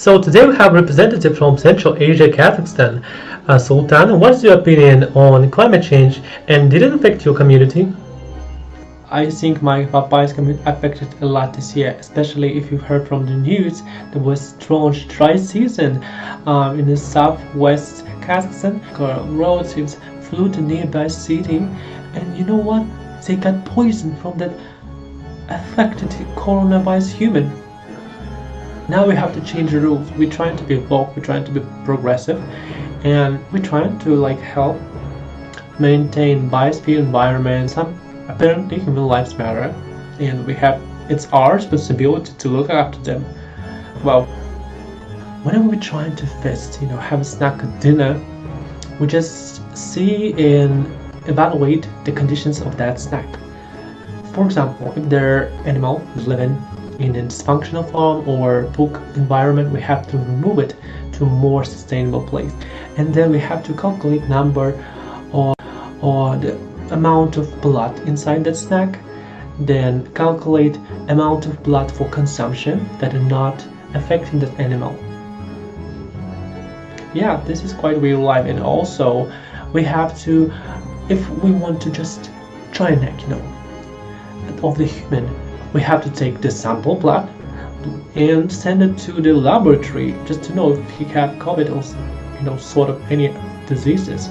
So today we have a representative from Central Asia, Kazakhstan. Sultan, what's your opinion on climate change and did it affect your community? I think my papa is affected a lot this year, especially if you've heard from the news. There was strong dry season in the southwest Kazakhstan. Relatives flew to nearby city, and you know what? They got poisoned from that affected coronavirus human. Now we have to change the rules. We're trying to be woke, we're trying to be progressive, and we're trying to help maintain biosphere environment. Apparently human lives matter, and it's our responsibility to look after them. Well, whenever we're trying to have a snack at dinner, we just see and evaluate the conditions of that snack. For example, if their animal is living in a dysfunctional farm or poor environment, we have to remove it to a more sustainable place. And then we have to calculate number or the amount of blood inside that snack, then calculate amount of blood for consumption that are not affecting that animal. Yeah, this is quite real life. And also we have to, if we want to just try and of the human, we have to take the sample blood and send it to the laboratory just to know if he have COVID or sort of any diseases.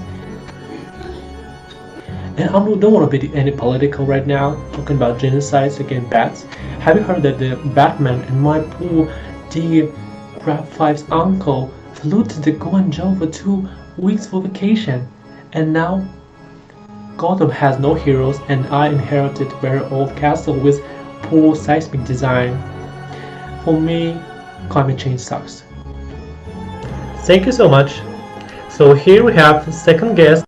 And I don't want to be any political right now, talking about genocides against bats. Have you heard that the Batman and my poor dear Grab 5's uncle flew to the Guangzhou for 2 weeks for vacation, and now Gotham has no heroes and I inherited a very old castle with poor seismic design. For me, climate change sucks. Thank you so much. So here we have the second guest.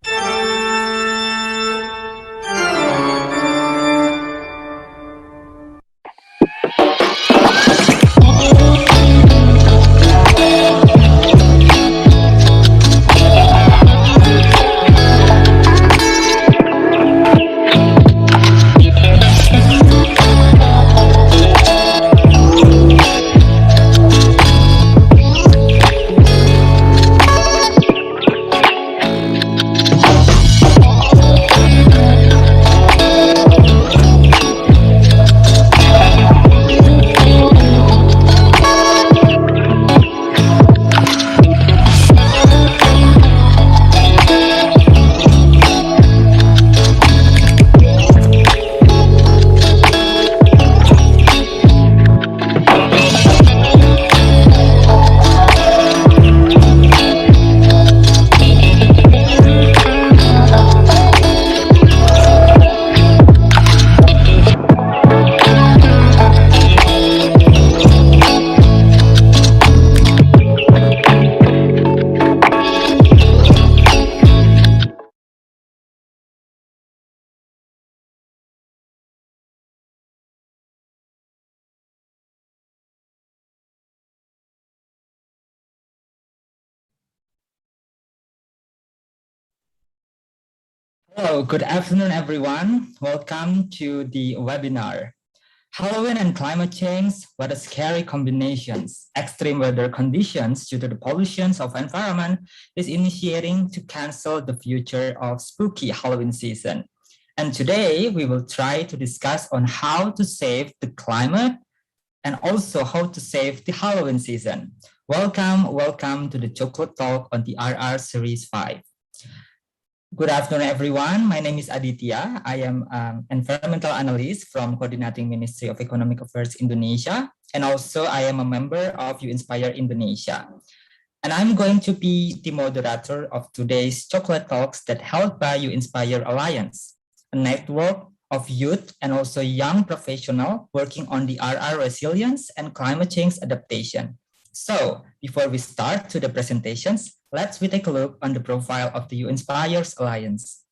Hello, good afternoon, everyone. Welcome to the webinar. Halloween and climate change, what a scary combinations. Extreme weather conditions due to the pollutions of environment is initiating to cancel the future of spooky Halloween season. And today we will try to discuss on how to save the climate and also how to save the Halloween season. Welcome to the Chocolate Talk on the RR Series 5. Good afternoon, everyone. My name is Aditya. I am an environmental analyst from Coordinating Ministry of Economic Affairs Indonesia, and also I am a member of You Inspire Indonesia. And I'm going to be the moderator of today's Chocolate Talks that held by You Inspire Alliance, a network of youth and also young professionals working on the RR resilience and climate change adaptation. So before we start to the presentations, let's take a look on the profile of the You Inspires Alliance.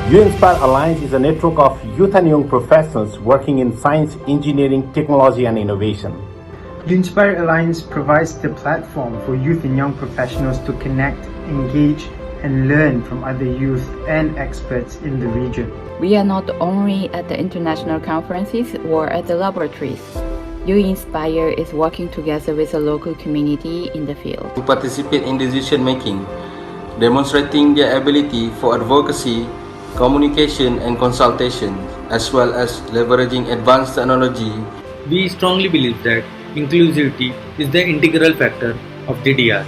U-Inspire Alliance is a network of youth and young professionals working in science, engineering, technology and innovation. U-Inspire Alliance provides the platform for youth and young professionals to connect, engage, and learn from other youth and experts in the region. We are not only at the international conferences or at the laboratories. U-Inspire is working together with the local community in the field. To participate in decision making, demonstrating their ability for advocacy, communication and consultation, as well as leveraging advanced technology. We strongly believe that inclusivity is the integral factor of DRR.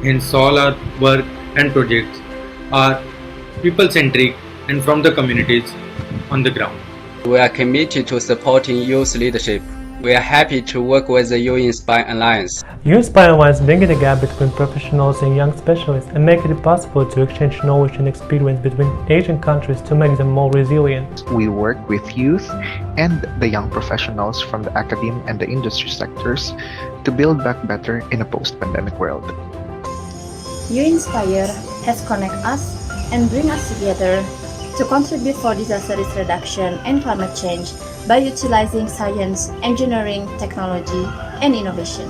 Hence, all our work and projects are people-centric and from the communities on the ground. We are committed to supporting youth leadership. We are happy to work with the U-Inspire Alliance. U-Inspire Alliance bridges the gap between professionals and young specialists and make it possible to exchange knowledge and experience between Asian countries to make them more resilient. We work with youth and the young professionals from the academe and the industry sectors to build back better in a post-pandemic world. U-Inspire has connected us and bring us together to contribute for disaster risk reduction and climate change by utilizing science, engineering, technology, and innovation.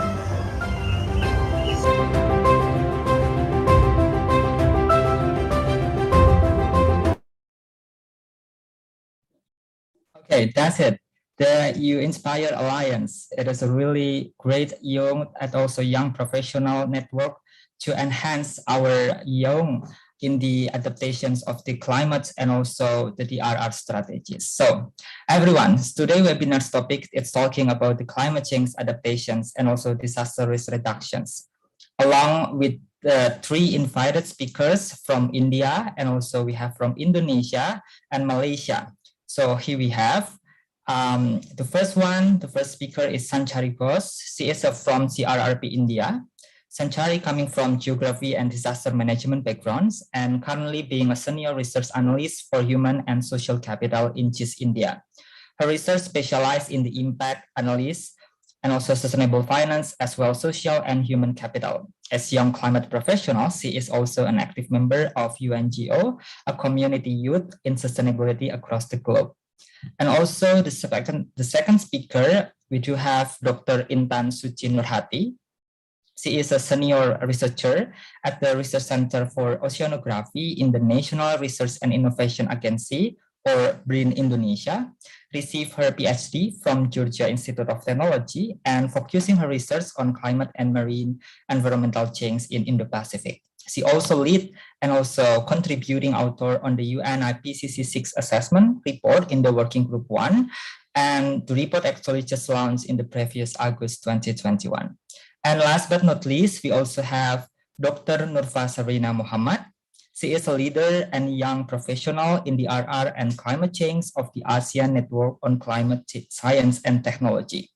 Okay, that's it. The U-Inspire Alliance. It is a really great young and also young professional network to enhance our young in the adaptations of the climate and also the DRR strategies. So everyone, today's webinar's topic is talking about the climate change adaptations and also disaster risk reductions, along with the 3 invited speakers from India, and also we have from Indonesia and Malaysia. So here we have the first speaker is Sanchari Ghosh. She is from CRRP India. Sanchari coming from geography and disaster management backgrounds and currently being a senior research analyst for human and social capital in GIS India. Her research specializes in the impact analysis and also sustainable finance as well as social and human capital. As young climate professional, she is also an active member of UNGO, a community youth in sustainability across the globe. And also the second speaker, we do have Dr. Intan Suci Nurhati. She is a senior researcher at the Research Center for Oceanography in the National Research and Innovation Agency, or BRIN Indonesia, received her PhD from Georgia Institute of Technology and focusing her research on climate and marine environmental change in Indo-Pacific. She also lead and also contributing author on the UN IPCC 6 assessment report in the working group 1, and the report actually just launched in the previous August 2021. And last but not least, we also have Dr. Nurfashareena Muhamad. She is a leader and young professional in the DRR and climate change of the ASEAN Network on Climate Science and Technology.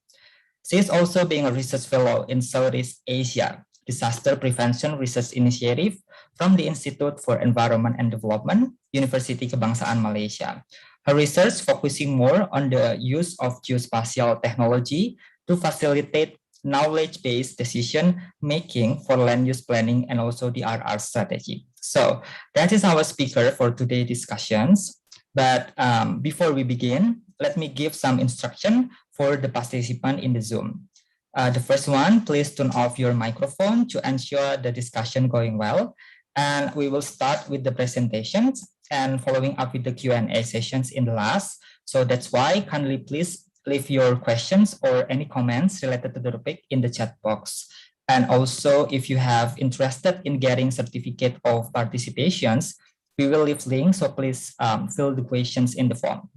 She is also being a research fellow in Southeast Asia Disaster Prevention Research Initiative from the Institute for Environment and Development, Universiti Kebangsaan, Malaysia. Her research focusing more on the use of geospatial technology to facilitate knowledge-based decision-making for land use planning and also the DRR strategy. So that is our speaker for today's discussions. But before we begin, let me give some instruction for the participant in the Zoom. The first one, please turn off your microphone to ensure the discussion going well. And we will start with the presentations and following up with the Q&A sessions in the last. So that's why kindly please leave your questions or any comments related to the topic in the chat box. And also, if you have interested in getting certificate of participations, we will leave links, so please fill the questions in the form.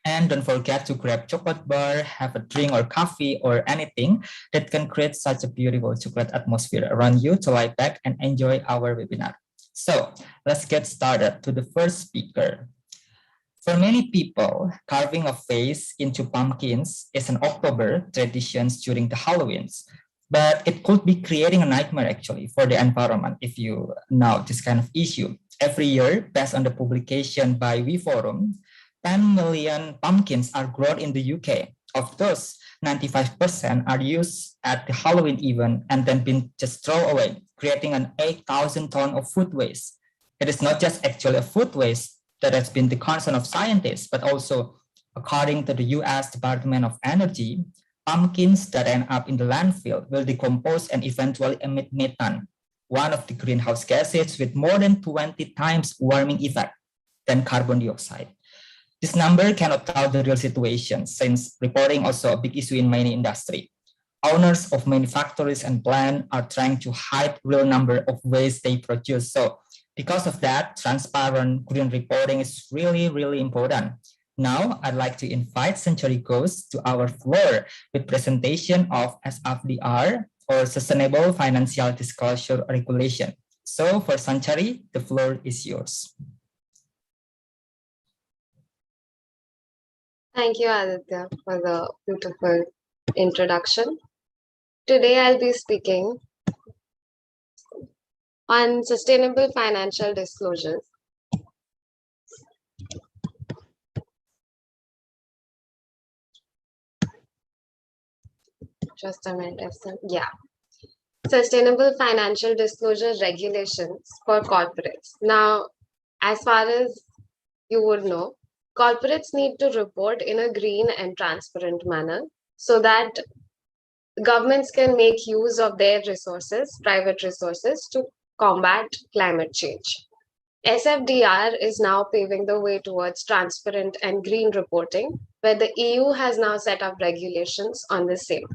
And don't forget to grab chocolate bar, have a drink or coffee or anything that can create such a beautiful chocolate atmosphere around you to lie back and enjoy our webinar. So let's get started to the first speaker. For many people, carving a face into pumpkins is an October tradition during the Halloweens, but it could be creating a nightmare actually for the environment if you know this kind of issue. Every year, based on the publication by WeForum, 10 million pumpkins are grown in the UK. Of those, 95% are used at the Halloween event and then been just thrown away, creating an 8,000 ton of food waste. It is not just actually a food waste, That has been the concern of scientists, but also according to the US Department of Energy, pumpkins that end up in the landfill will decompose and eventually emit methane, one of the greenhouse gases with more than 20 times warming effect than carbon dioxide. This number cannot tell the real situation, since reporting also a big issue in many industry. Owners of many factories and plants are trying to hide real number of waste they produce. So because of that, transparent green reporting is really, really important. Now, I'd like to invite Sanchari Ghosh to our floor with presentation of SFDR, or Sustainable Financial Disclosure Regulation. So for Sanchari, the floor is yours. Thank you, Aditya, for the beautiful introduction. Today, I'll be speaking on sustainable financial disclosures. Just a minute. Yeah. Sustainable financial disclosure regulations for corporates. Now, as far as you would know, corporates need to report in a green and transparent manner so that governments can make use of their resources, private resources, to combat climate change. SFDR is now paving the way towards transparent and green reporting, where the EU has now set up regulations on the same.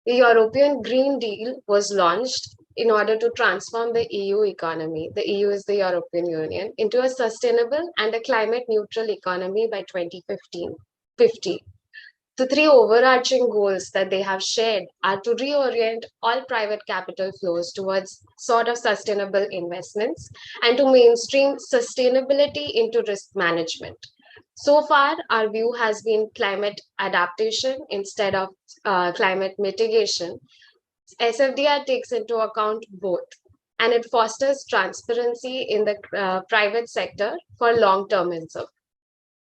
The European Green Deal was launched in order to transform the EU economy, the EU is the European Union, into a sustainable and a climate neutral economy by 2050. The three overarching goals that they have shared are to reorient all private capital flows towards sort of sustainable investments and to mainstream sustainability into risk management. So far, our view has been climate adaptation instead of climate mitigation. SFDR takes into account both, and it fosters transparency in the private sector for long-termism.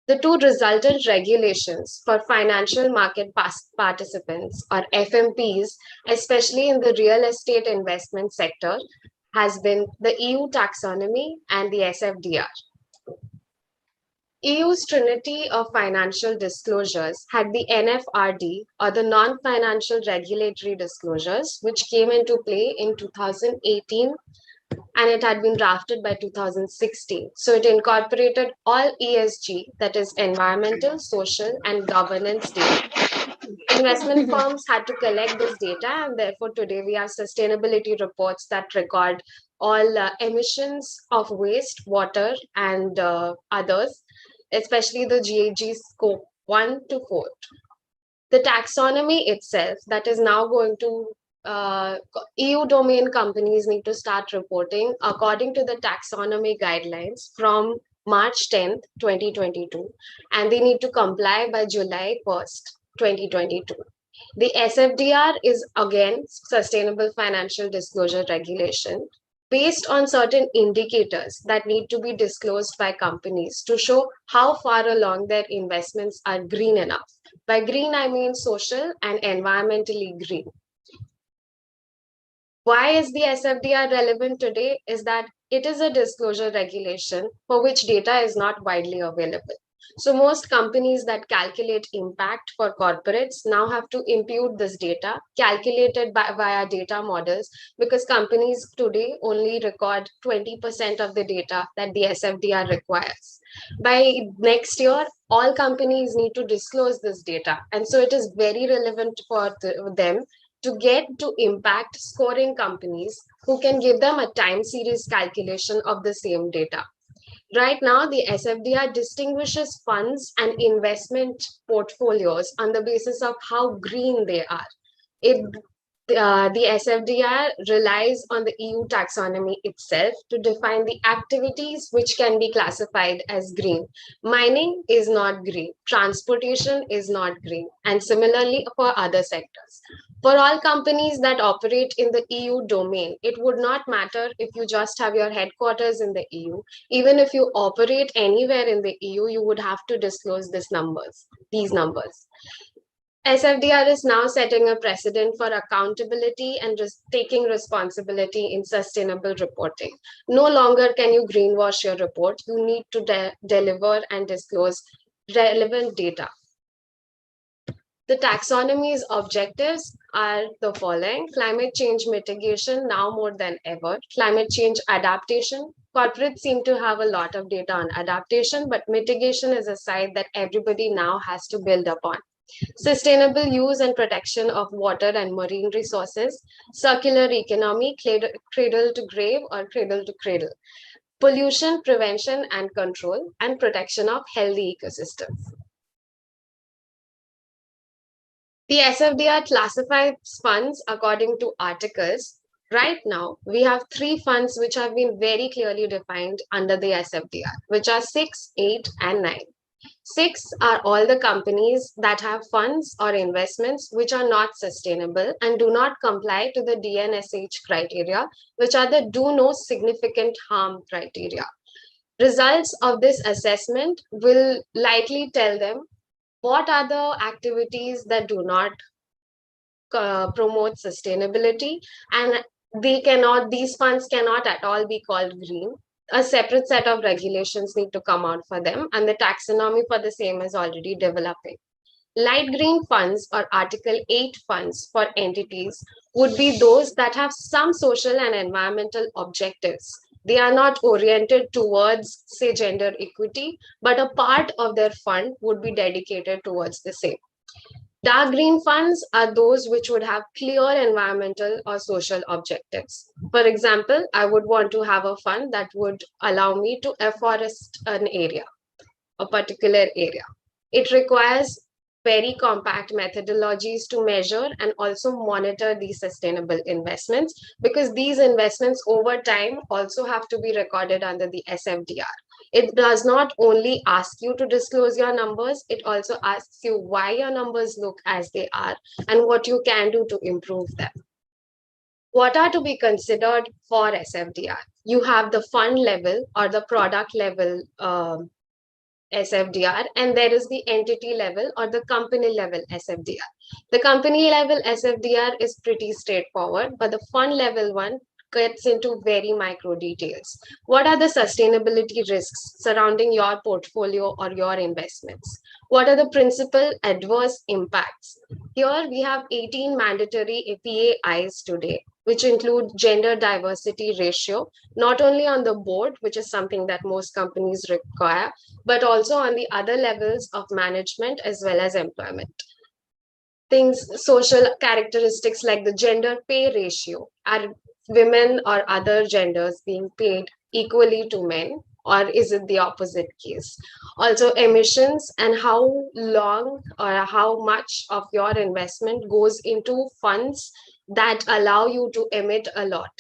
The two resultant regulations for financial market participants, or FMPs, especially in the real estate investment sector, has been the EU taxonomy and the SFDR. EU's trinity of financial disclosures had the NFRD, or the non-financial regulatory disclosures, which came into play in 2018, and it had been drafted by 2016. So it incorporated all ESG, that is environmental, social, and governance data. Investment firms had to collect this data, and therefore today we have sustainability reports that record all emissions of waste, water, and others, especially the GHG scope 1 to 4. The taxonomy itself, that is now going to EU domain companies need to start reporting according to the taxonomy guidelines from March 10th, 2022, and they need to comply by July 1st, 2022. The SFDR is again Sustainable Financial Disclosure Regulation, based on certain indicators that need to be disclosed by companies to show how far along their investments are green enough. By green, I mean social and environmentally green. Why is the SFDR relevant today? Is that it is a disclosure regulation for which data is not widely available. So most companies that calculate impact for corporates now have to impute this data, calculated via data models, because companies today only record 20% of the data that the SFDR requires. By next year, all companies need to disclose this data. And so it is very relevant for them to get to impact scoring companies who can give them a time series calculation of the same data. Right now, the SFDR distinguishes funds and investment portfolios on the basis of how green they are. The SFDR relies on the EU taxonomy itself to define the activities which can be classified as green. Mining is not green, transportation is not green, and similarly for other sectors. For all companies that operate in the EU domain, it would not matter if you just have your headquarters in the EU. Even if you operate anywhere in the EU, you would have to disclose these numbers. SFDR is now setting a precedent for accountability and taking responsibility in sustainable reporting. No longer can you greenwash your report. You need to deliver and disclose relevant data. The taxonomy's objectives are the following: climate change mitigation, now more than ever; climate change adaptation. Corporates seem to have a lot of data on adaptation, but mitigation is a side that everybody now has to build upon. Sustainable use and protection of water and marine resources; circular economy, cradle to grave or cradle to cradle; pollution prevention and control; and protection of healthy ecosystems. The SFDR classifies funds according to articles. Right now, we have 3 funds which have been very clearly defined under the SFDR, which are 6, 8, and 9. 6 are all the companies that have funds or investments which are not sustainable and do not comply to the DNSH criteria, which are the do no significant harm criteria. Results of this assessment will likely tell them what are the activities that do not promote sustainability, and these funds cannot at all be called green. A separate set of regulations need to come out for them, and the taxonomy for the same is already developing. Light green funds or Article 8 funds for entities would be those that have some social and environmental objectives. They are not oriented towards, say, gender equity, but a part of their fund would be dedicated towards the same. Dark green funds are those which would have clear environmental or social objectives. For example, I would want to have a fund that would allow me to afforest an area, a particular area. It requires very compact methodologies to measure and also monitor these sustainable investments, because these investments over time also have to be recorded under the SFDR. It does not only ask you to disclose your numbers, it also asks you why your numbers look as they are and what you can do to improve them. What are to be considered for SFDR? You have the fund level or the product level SFDR, and there is the entity level or the company level SFDR. The company level SFDR is pretty straightforward, but the fund level one gets into very micro details. What are the sustainability risks surrounding your portfolio or your investments? What are the principal adverse impacts? Here we have 18 mandatory PAIs today, which include gender diversity ratio, not only on the board, which is something that most companies require, but also on the other levels of management as well as employment. Social characteristics like the gender pay ratio. Are women or other genders being paid equally to men, or is it the opposite case? Also emissions and how long or how much of your investment goes into funds that allow you to emit a lot.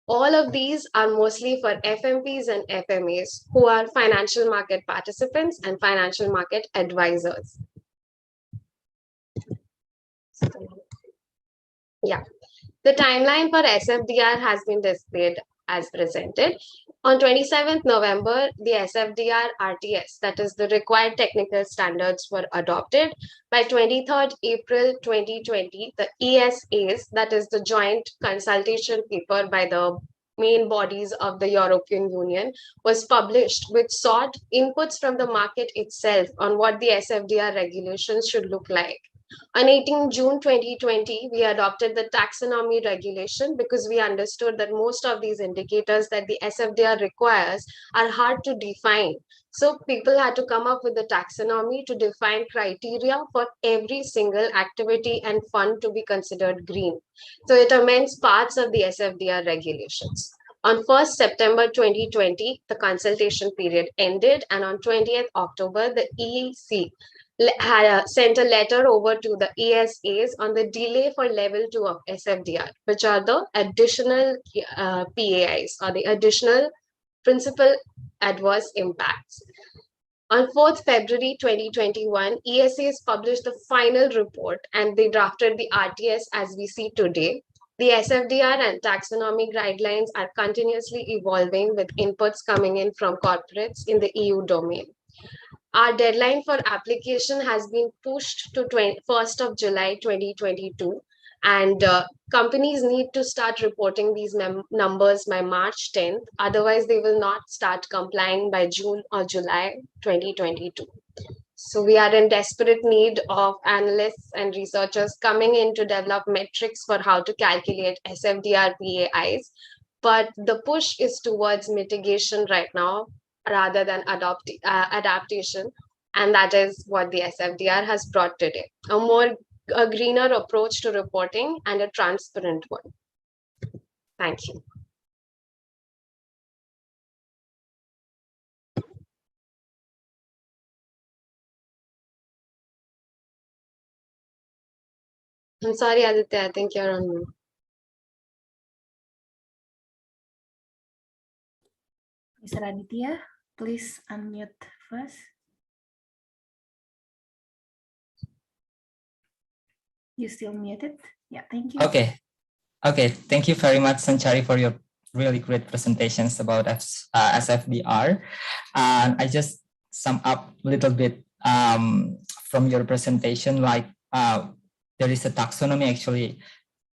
All of these are mostly for FMPs and FMAs, who are financial market participants and financial market advisors. Yeah, the timeline for SFDR has been displayed as presented. On 27th November, the SFDR RTS, that is the required technical standards, were adopted. By 23rd April 2020, the ESAs, that is the joint consultation paper by the main bodies of the European Union, was published, which sought inputs from the market itself on what the SFDR regulations should look like. On 18 June 2020, we adopted the taxonomy regulation because we understood that most of these indicators that the SFDR requires are hard to define. So people had to come up with the taxonomy to define criteria for every single activity and fund to be considered green. So it amends parts of the SFDR regulations. On 1st September 2020, the consultation period ended, and on 20th October, the EC had sent a letter over to the ESAs on the delay for level 2 of SFDR, which are the additional PAIs or the additional principal adverse impacts. On 4th February 2021, ESAs published the final report and they drafted the RTS as we see today. The SFDR and taxonomy guidelines are continuously evolving with inputs coming in from corporates in the EU domain. Our deadline for application has been pushed to 1st of July 2022, and companies need to start reporting these numbers by March 10th. Otherwise, they will not start complying by June or July 2022. So we are in desperate need of analysts and researchers coming in to develop metrics for how to calculate SFDR PAIs. But the push is towards mitigation right now rather than adaptation. And that is what the SFDR has brought today. A greener approach to reporting and a transparent one. Thank you. I'm sorry, Aditya, I think you're on mute. Mr. Aditya, please unmute first. You still muted? Yeah, thank you. Okay. Thank you very much, Sanchari, for your really great presentations about SFDR. And I just sum up a little bit from your presentation, like there is a taxonomy actually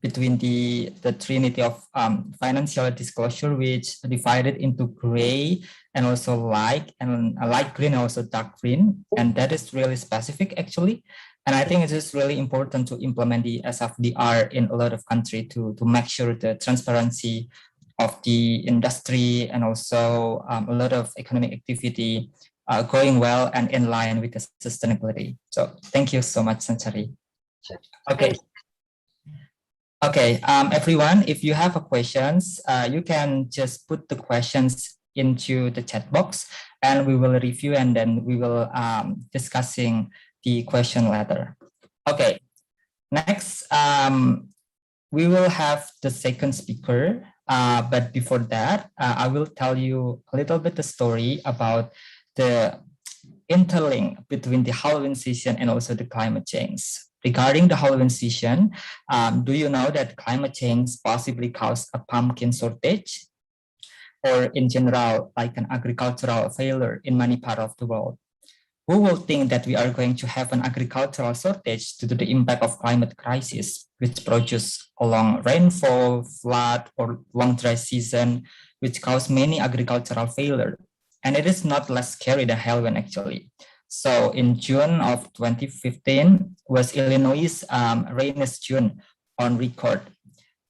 between the trinity of financial disclosure, which divided into gray and also light green, also dark green, and that is really specific actually. And I think it is really important to implement the SFDR in a lot of countries to make sure the transparency of the industry and also a lot of economic activity going well and in line with the sustainability. So thank you so much, Sanchari. Okay, everyone, if you have a questions, you can just put the questions into the chat box and we will review and then we will discussing the question later. Okay, next, we will have the second speaker, but before that, I will tell you a little bit the story about the interlink between the Halloween season and also the climate change. Regarding the Halloween season, do you know that climate change possibly caused a pumpkin shortage? Or in general, like an agricultural failure in many parts of the world? Who will think that we are going to have an agricultural shortage due to the impact of climate crisis, which produce a long rainfall, flood, or long dry season, which cause many agricultural failure? And it is not less scary than Halloween actually. So in June of 2015 was Illinois' rainiest June on record.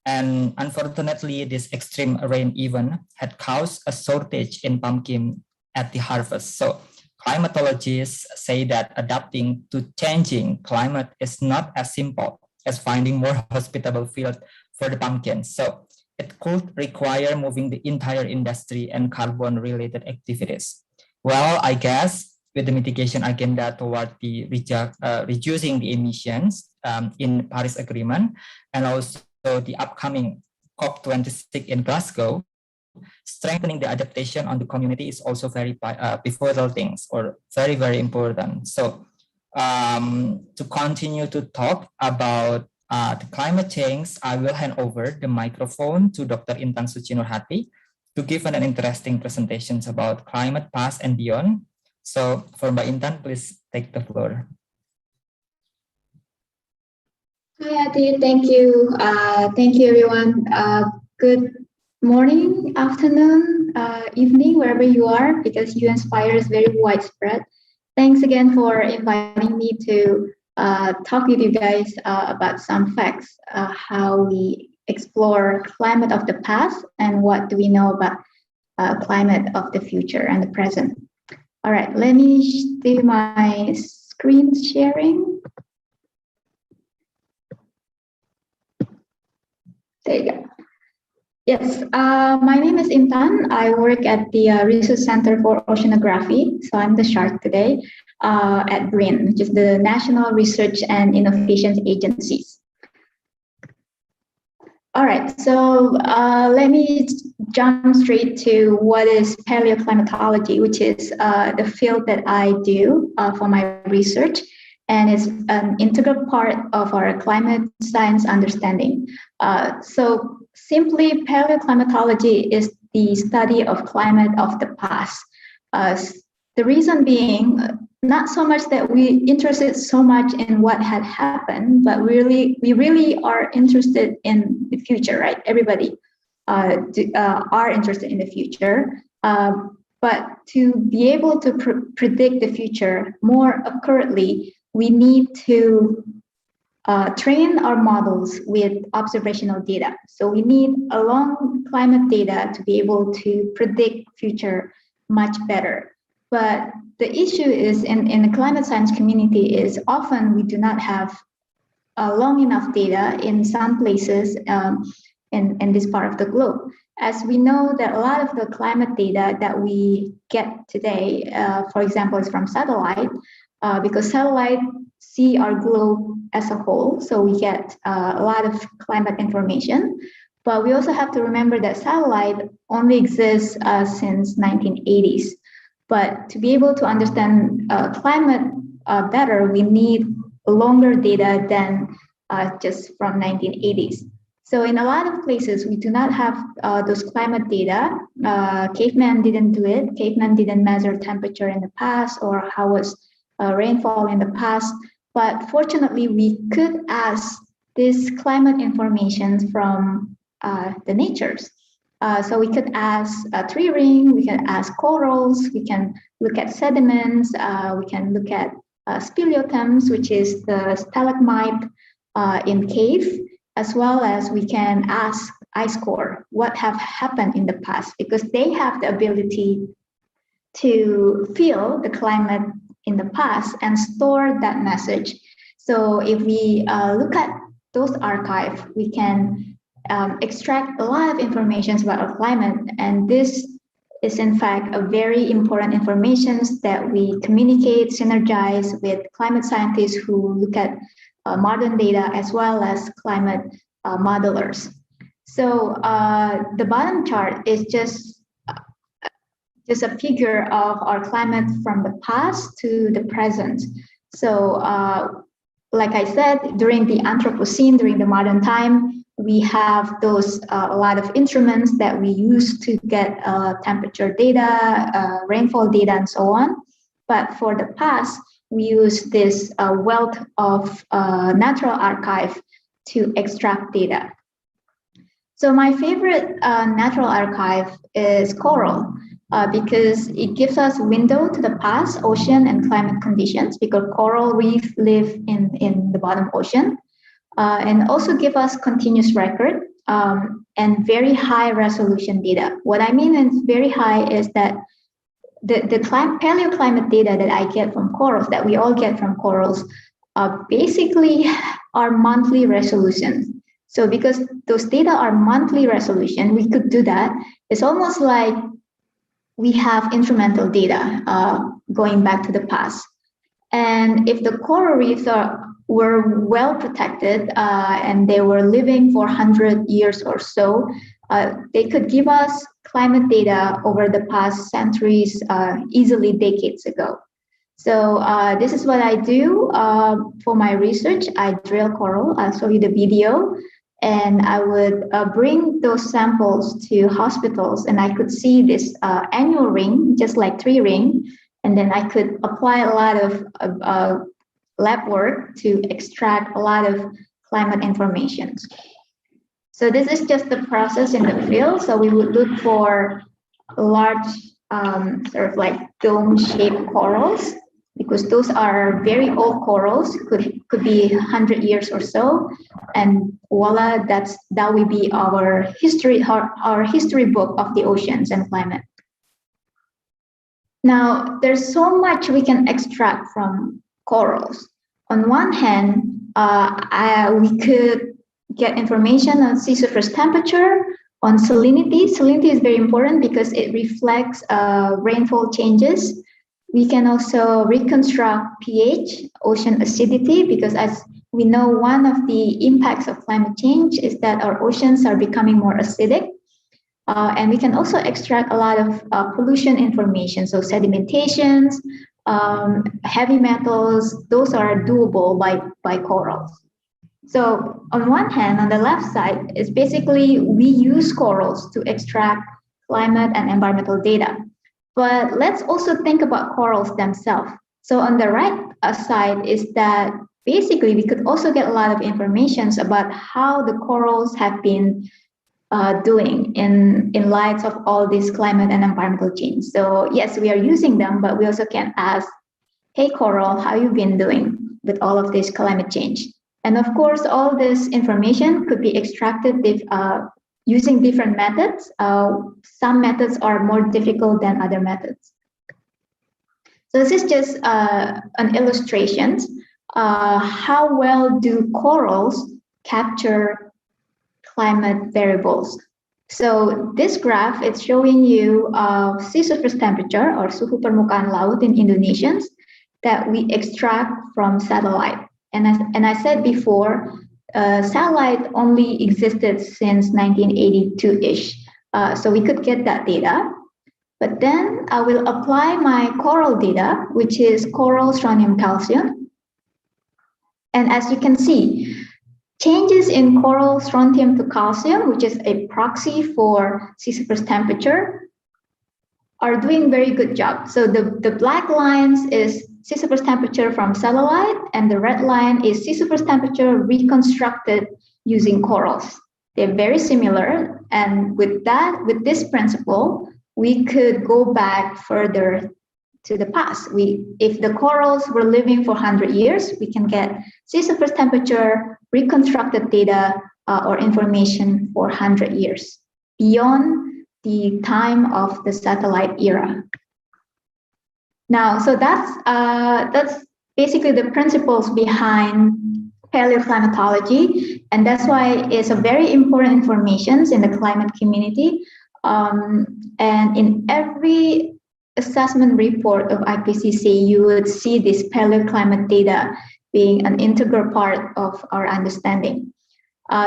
And unfortunately, this extreme rain event had caused a shortage in pumpkin at the harvest. So climatologists say that adapting to changing climate is not as simple as finding more hospitable field for the pumpkins. So it could require moving the entire industry and carbon-related activities. Well, I guess with the mitigation agenda toward the reducing the emissions in Paris Agreement and also the upcoming COP26 in Glasgow, strengthening the adaptation on the community is also very pivotal things or very, very important. So to continue to talk about the climate change, I will hand over the microphone to Dr. Intan Suci Nurhati to give an interesting presentations about climate past and beyond. So for Mbak Intan, please take the floor. Hi, Adi. Thank you. Thank you, everyone. Good morning, afternoon, evening, wherever you are, because UInspire is very widespread. Thanks again for inviting me to talk with you guys about some facts, how we explore climate of the past and what do we know about climate of the future and the present. All right, let me do my screen sharing. There you go. Yes, my name is Intan. I work at the Research Center for Oceanography. So I'm the shark today at BRIN, which is the National Research and Innovation Agencies. All right, so let me jump straight to what is paleoclimatology, which is the field that I do for my research, and it's an integral part of our climate science understanding. So simply, paleoclimatology is the study of climate of the past. The reason being, not so much that we interested so much in what had happened, but we really are interested in the future, right? Everybody are interested in the future. But to be able to predict the future more accurately, we need to train our models with observational data. So we need a long climate data to be able to predict future much better. But the issue is in the climate science community is often we do not have long enough data in some places in this part of the globe. As we know that a lot of the climate data that we get today, for example, is from satellite, because satellite see our globe as a whole, so we get a lot of climate information. But we also have to remember that satellite only exists since 1980s. But to be able to understand climate better, we need longer data than just from 1980s. So in a lot of places, we do not have those climate data. Caveman didn't do it. Caveman didn't measure temperature in the past or how was rainfall in the past. But fortunately, we could ask this climate information from the natures. So we could ask a tree ring, we can ask corals, we can look at sediments, we can look at speleothems, which is the stalagmite in cave, as well as we can ask ice core what have happened in the past, because they have the ability to feel the climate in the past and store that message. So if we look at those archives, we can extract a lot of information about our climate, and this is in fact a very important information that we communicate, synergize with climate scientists who look at modern data as well as climate modelers. So the bottom chart is just a figure of our climate from the past to the present. So like I said, during the Anthropocene, during the modern time, we have those a lot of instruments that we use to get temperature data, rainfall data, and so on. But for the past, we use this wealth of natural archive to extract data. So my favorite natural archive is coral because it gives us window to the past ocean and climate conditions, because coral reefs live in the bottom ocean. And also give us continuous record and very high resolution data. What I mean is very high is that the paleoclimate data that I get from corals, that we all get from corals, basically are monthly resolution. So because those data are monthly resolution, we could do that. It's almost like we have instrumental data going back to the past. And if the coral reefs were well protected and they were living for 100 years or so, they could give us climate data over the past centuries, easily decades ago. So this is what I do for my research. I drill coral. I'll show you the video. And I would bring those samples to hospitals, and I could see this annual ring, just like tree ring. And then I could apply a lot of lab work to extract a lot of climate information. So this is just the process in the field. So we would look for large sort of like dome-shaped corals, because those are very old corals, could be 100 years or so. And voila, that will be our history book of the oceans and climate. Now, there's so much we can extract from corals. On one hand, we could get information on sea surface temperature, on salinity. Salinity is very important because it reflects rainfall changes. We can also reconstruct pH, ocean acidity, because as we know, one of the impacts of climate change is that our oceans are becoming more acidic. And we can also extract a lot of pollution information, so sedimentations, heavy metals, those are doable by corals. So on one hand, on the left side, is basically we use corals to extract climate and environmental data. But let's also think about corals themselves. So on the right side is that basically we could also get a lot of information about how the corals have been doing in light of all this climate and environmental change. So yes, we are using them, but we also can ask, hey coral, how you been doing with all of this climate change? And of course, all this information could be extracted using different methods. Some methods are more difficult than other methods. So this is just an illustration. How well do corals capture climate variables? So this graph is showing you sea surface temperature or suhu permukaan laut in Indonesians that we extract from satellite. And I said before, satellite only existed since 1982-ish. So we could get that data. But then I will apply my coral data, which is coral strontium calcium. And as you can see, changes in coral strontium to calcium, which is a proxy for sea surface temperature, are doing very good job. So the black lines is sea surface temperature from satellite, and the red line is sea surface temperature reconstructed using corals. They're very similar, and with this principle, we could go back further to the past. If the corals were living for 100 years, we can get sea surface temperature reconstructed data or information for 100 years beyond the time of the satellite era. Now, so that's basically the principles behind paleoclimatology, and that's why it's a very important information in the climate community. And in every assessment report of IPCC, you would see this paleoclimate data being an integral part of our understanding.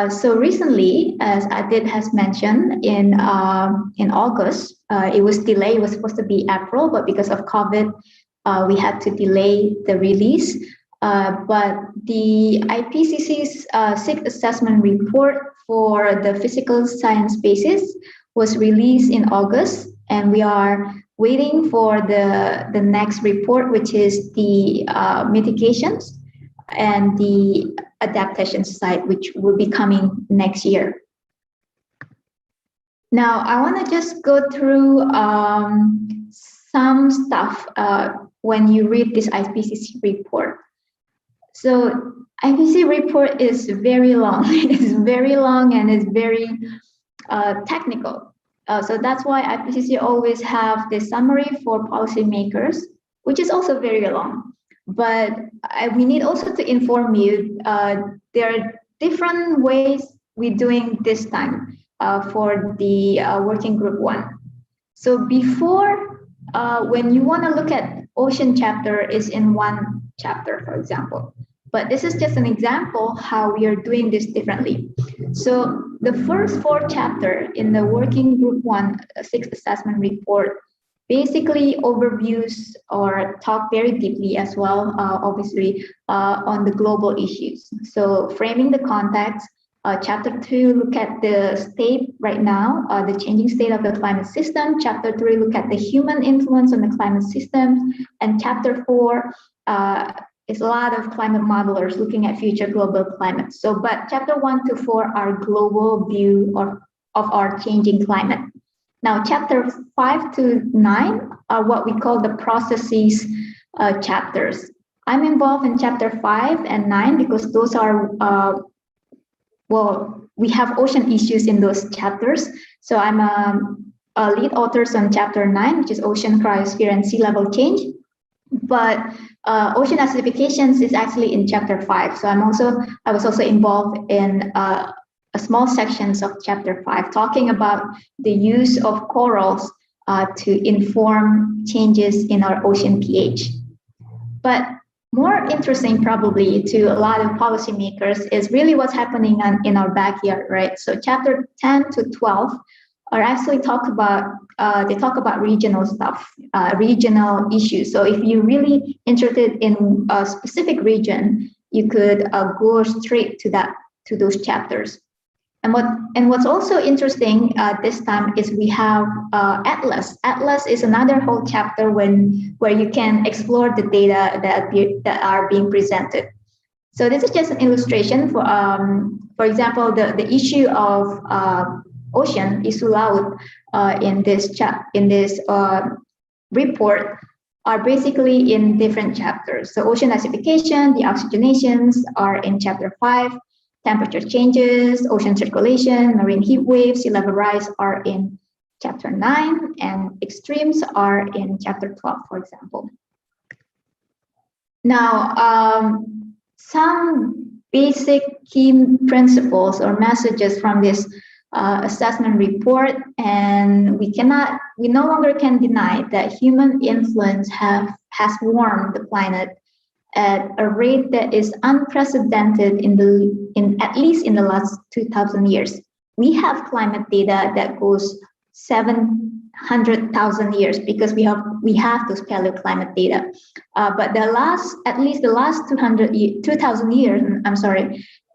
So recently, as Adit has mentioned, in August, it was delayed. It was supposed to be April, but because of COVID, we had to delay the release. But the IPCC's sixth assessment report for the physical science basis was released in August, and we are waiting for the next report, which is the mitigations and the adaptation side, which will be coming next year. Now, I want to just go through some stuff when you read this IPCC report. So IPCC report is very long. It's very long and it's very technical. So that's why IPCC always have the summary for policymakers, which is also very long. But we need also to inform you, there are different ways we're doing this time for the working group 1. So before, when you want to look at ocean chapter is in one chapter, for example. But this is just an example how we are doing this differently. So the first 4 chapters in the working group 1 sixth assessment report basically overviews or talk very deeply as well, obviously, on the global issues. So framing the context, chapter 2, look at the state right now, the changing state of the climate system. Chapter 3, look at the human influence on the climate system. And chapter 4, is a lot of climate modelers looking at future global climate. So, but chapter 1 to 4 are global view of our changing climate. Now, chapter 5 to 9 are what we call the processes chapters. I'm involved in chapter 5 and 9 because those are, well, we have ocean issues in those chapters. So I'm a lead author on chapter 9, which is ocean cryosphere and sea level change. But ocean acidifications is actually in chapter 5. So I was also involved in a small sections of chapter 5, talking about the use of corals to inform changes in our ocean pH. But more interesting probably to a lot of policymakers is really what's happening in our backyard, right? So chapter 10 to 12 are actually talk about regional stuff, regional issues. So if you're really interested in a specific region, you could go straight to those chapters. what's also interesting this time is we have Atlas. Atlas is another whole chapter where you can explore the data that are being presented. So this is just an illustration for example, the issue of ocean, isu laut, in this report are basically in different chapters. So ocean acidification, the oxygenations are in chapter 5, temperature changes, ocean circulation, marine heat waves, sea level rise are in chapter 9, and extremes are in chapter 12, for example. Now, some basic key principles or messages from this assessment report, and we no longer can deny that human influence has warmed the planet at a rate that is unprecedented at least in the last 2,000 years. We have climate data that goes 700,000 years because we have those paleoclimate data. But at least the last 2,000 years,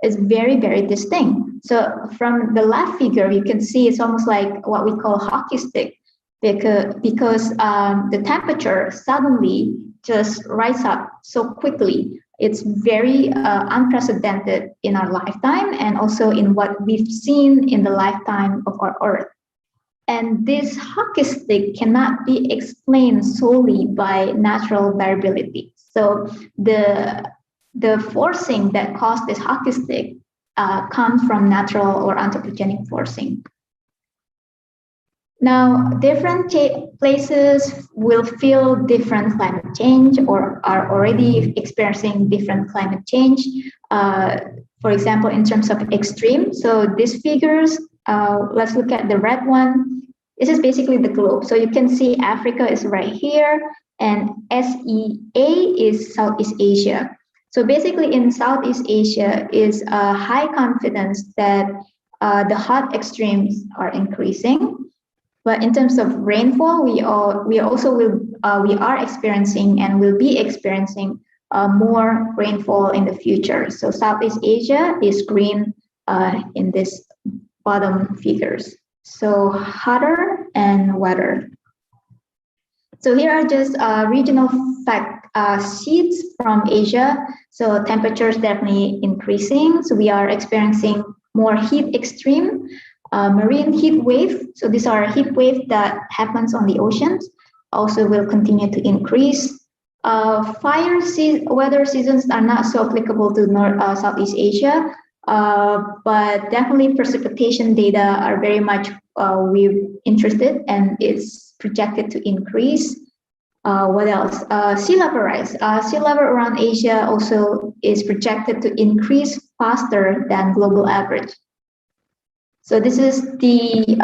is very, very distinct. So from the left figure, you can see it's almost like what we call hockey stick, because the temperature suddenly just rise up so quickly. It's very unprecedented in our lifetime and also in what we've seen in the lifetime of our Earth. And this hockey stick cannot be explained solely by natural variability. So the forcing that caused this hockey stick comes from natural or anthropogenic forcing. Now, different places will feel different climate change or are already experiencing different climate change. For example, in terms of extreme. So these figures, let's look at the red one. This is basically the globe. So you can see Africa is right here and SEA is Southeast Asia. So basically in Southeast Asia is a high confidence that the hot extremes are increasing. But in terms of rainfall, we are experiencing and will be experiencing more rainfall in the future. So Southeast Asia is green in this bottom figures. So hotter and wetter. So here are just regional fact sheets from Asia. So temperatures definitely increasing. So we are experiencing more heat extreme. Marine heat wave, so these are heat waves that happens on the oceans, also will continue to increase. Weather seasons are not so applicable to Southeast Asia, but definitely precipitation data are very much we're interested and it's projected to increase. What else? Sea level rise. Sea level around Asia also is projected to increase faster than global average. So this is the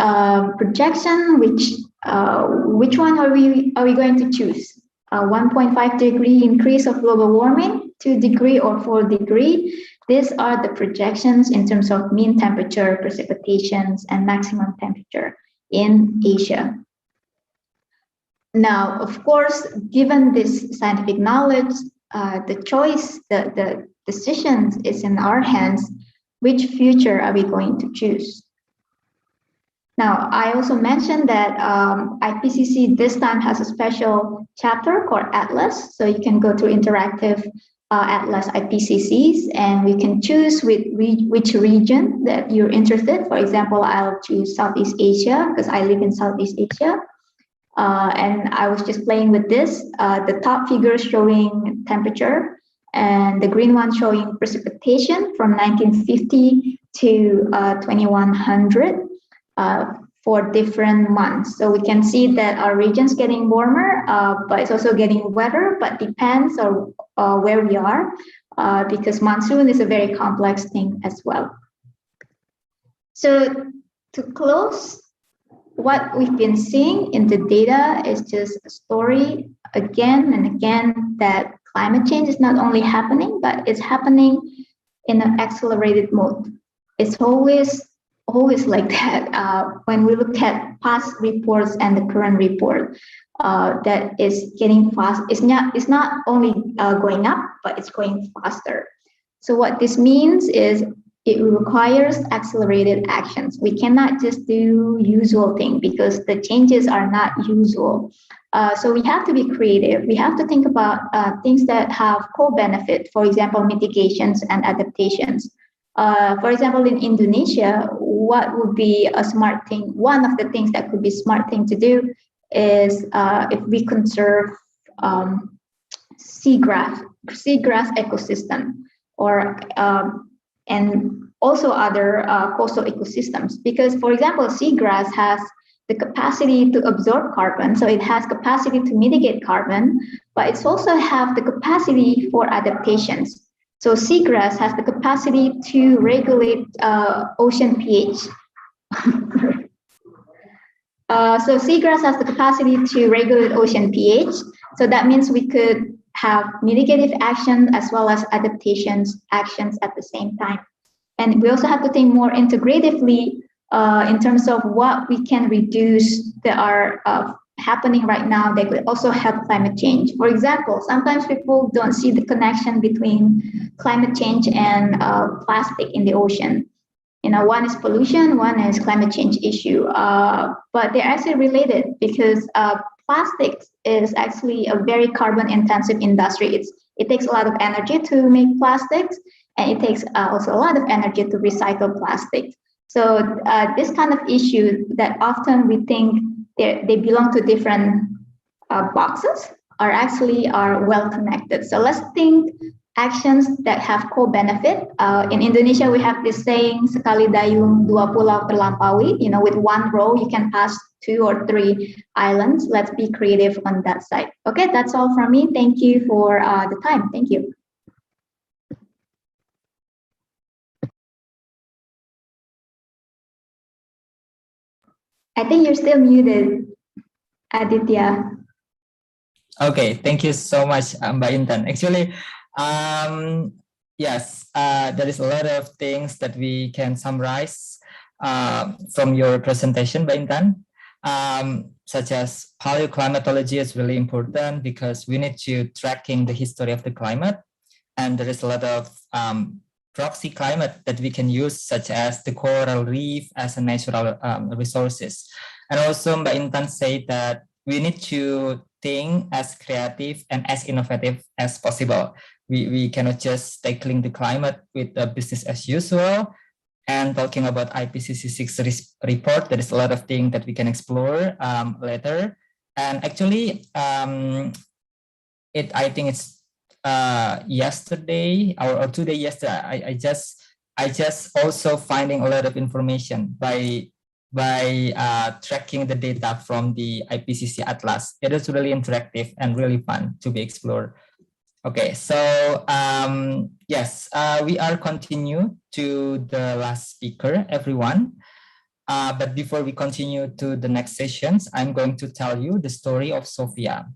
projection. Which one are we going to choose? 1.5 degree increase of global warming, 2 degree or 4 degree. These are the projections in terms of mean temperature, precipitations, and maximum temperature in Asia. Now, of course, given this scientific knowledge, the decisions is in our hands. Which future are we going to choose? Now, I also mentioned that IPCC this time has a special chapter called Atlas. So you can go to interactive Atlas IPCCs and we can choose which region that you're interested. For example, I'll choose Southeast Asia because I live in Southeast Asia. And I was just playing with this. The top figure showing temperature and the green one showing precipitation from 1950 to 2100. For different months. So we can see that our region's getting warmer, but it's also getting wetter, but depends on where we are, because monsoon is a very complex thing as well. So to close, what we've been seeing in the data is just a story again and again that climate change is not only happening, but it's happening in an accelerated mode. It's always like that when we look at past reports and the current report, that is getting fast. It's not only going up, but it's going faster. So what this means is it requires accelerated actions. We cannot just do usual thing because the changes are not usual. So we have to be creative. We have to think about things that have co-benefit, for example, mitigations and adaptations. For example, in Indonesia, what would be a smart thing? One of the things that could be smart thing to do is if we conserve seagrass ecosystem, or and also other coastal ecosystems. Because, for example, seagrass has the capacity to absorb carbon, so it has capacity to mitigate carbon, but it's also have the capacity for adaptations. So seagrass has the capacity to regulate ocean pH. So seagrass has the capacity to regulate ocean pH. So that means we could have mitigative action as well as adaptations actions at the same time. And we also have to think more integratively in terms of what we can reduce that are happening right now that could also help climate change. For example, sometimes people don't see the connection between climate change and plastic in the ocean. You know, one is pollution, one is climate change issue, but they're actually related because plastics is actually a very carbon intensive industry. It takes a lot of energy to make plastics, and it takes also a lot of energy to recycle plastic. So this kind of issue that often we think they belong to different boxes are well connected. So let's think actions that have co-benefit. In Indonesia, we have this saying, sekali dayung dua pulau terlampaui. You know, with one row, you can pass 2 or 3 islands. Let's be creative on that side. Okay, that's all from me. Thank you for the time. Thank you. I think you're still muted, Aditya. Okay, thank you so much, Mbak Intan. Actually, yes, there is a lot of things that we can summarize from your presentation, Mbak Intan, such as paleoclimatology is really important because we need to tracking the history of the climate, and there is a lot of proxy climate that we can use, such as the coral reef as a natural resources. And also Mbak Intan said that we need to think as creative and as innovative as possible. We cannot just tackling the climate with the business as usual. And talking about IPCC 6 report, there is a lot of things that we can explore later. And actually, I think it's yesterday or 2 days yesterday, I just also finding a lot of information by tracking the data from the IPCC Atlas. It is really interactive and really fun to be explored. Okay, so yes, we are continue to the last speaker, everyone. But before we continue to the next sessions, I'm going to tell you the story of Sophia,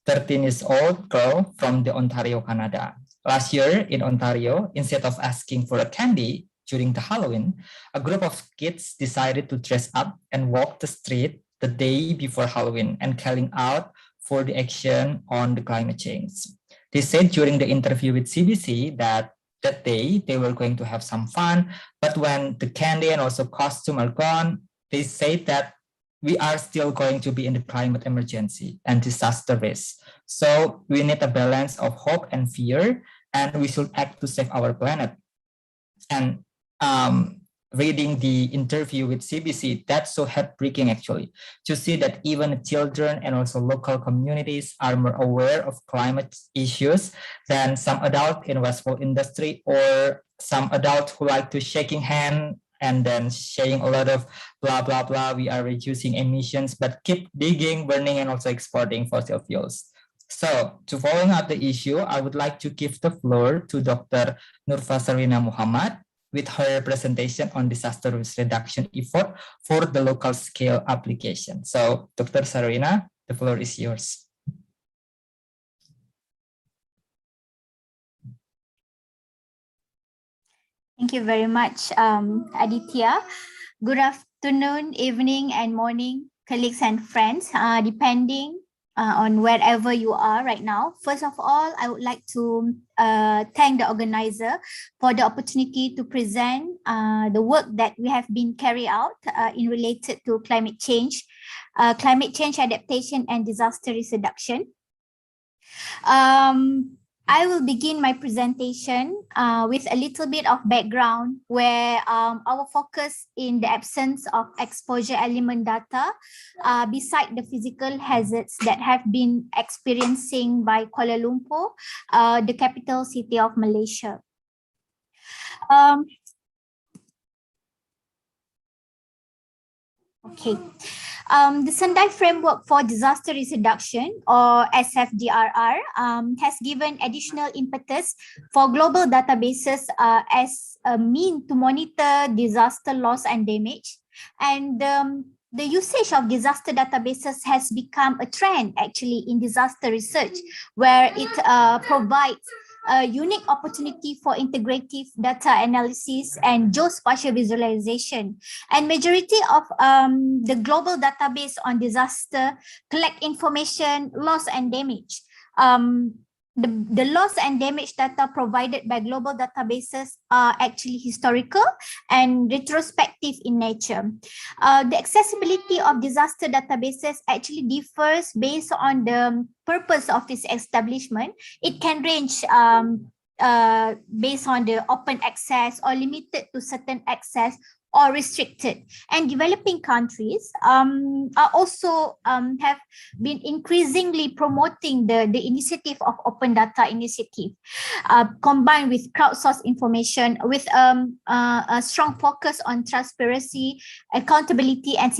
13-year-old girl from the Ontario, Canada. Last year in Ontario, instead of asking for a candy during the Halloween, a group of kids decided to dress up and walk the street the day before Halloween and calling out for the action on the climate change. They said during the interview with CBC that day they were going to have some fun, but when the candy and also costume are gone, they say that we are still going to be in the climate emergency and disaster risk. So we need a balance of hope and fear, and we should act to save our planet. And reading the interview with CBC, that's so heartbreaking actually, to see that even children and also local communities are more aware of climate issues than some adult in wasteful industry or some adult who like to shaking hand and then saying a lot of blah, blah, blah, we are reducing emissions, but keep digging, burning, and also exporting fossil fuels. So to following up the issue, I would like to give the floor to Dr. Nurfashareena Muhamad with her presentation on disaster risk reduction effort for the local scale application. So Dr. Sarzhanovspeakers, the floor is yours. Thank you very much, Aditya. Good afternoon, evening, and morning, colleagues and friends, depending on wherever you are right now. First of all, I would like to thank the organizer for the opportunity to present the work that we have been carried out in related to climate change adaptation and disaster risk reduction. I will begin my presentation with a little bit of background where our focus in the absence of exposure element data beside the physical hazards that have been experiencing by Kuala Lumpur, the capital city of Malaysia. Okay. The Sendai Framework for Disaster Risk Reduction, or SFDRR, has given additional impetus for global databases as a mean to monitor disaster loss and damage. And the usage of disaster databases has become a trend actually in disaster research, where it provides a unique opportunity for integrative data analysis and geospatial visualization. And majority of the global database on disaster collect information, loss and damage. The loss and damage data provided by global databases are actually historical and retrospective in nature. The accessibility of disaster databases actually differs based on the purpose of its establishment. It can range based on the open access or limited to certain access or restricted. And developing countries are also have been increasingly promoting the initiative of open data initiative, combined with crowdsourced information with a strong focus on transparency, accountability, and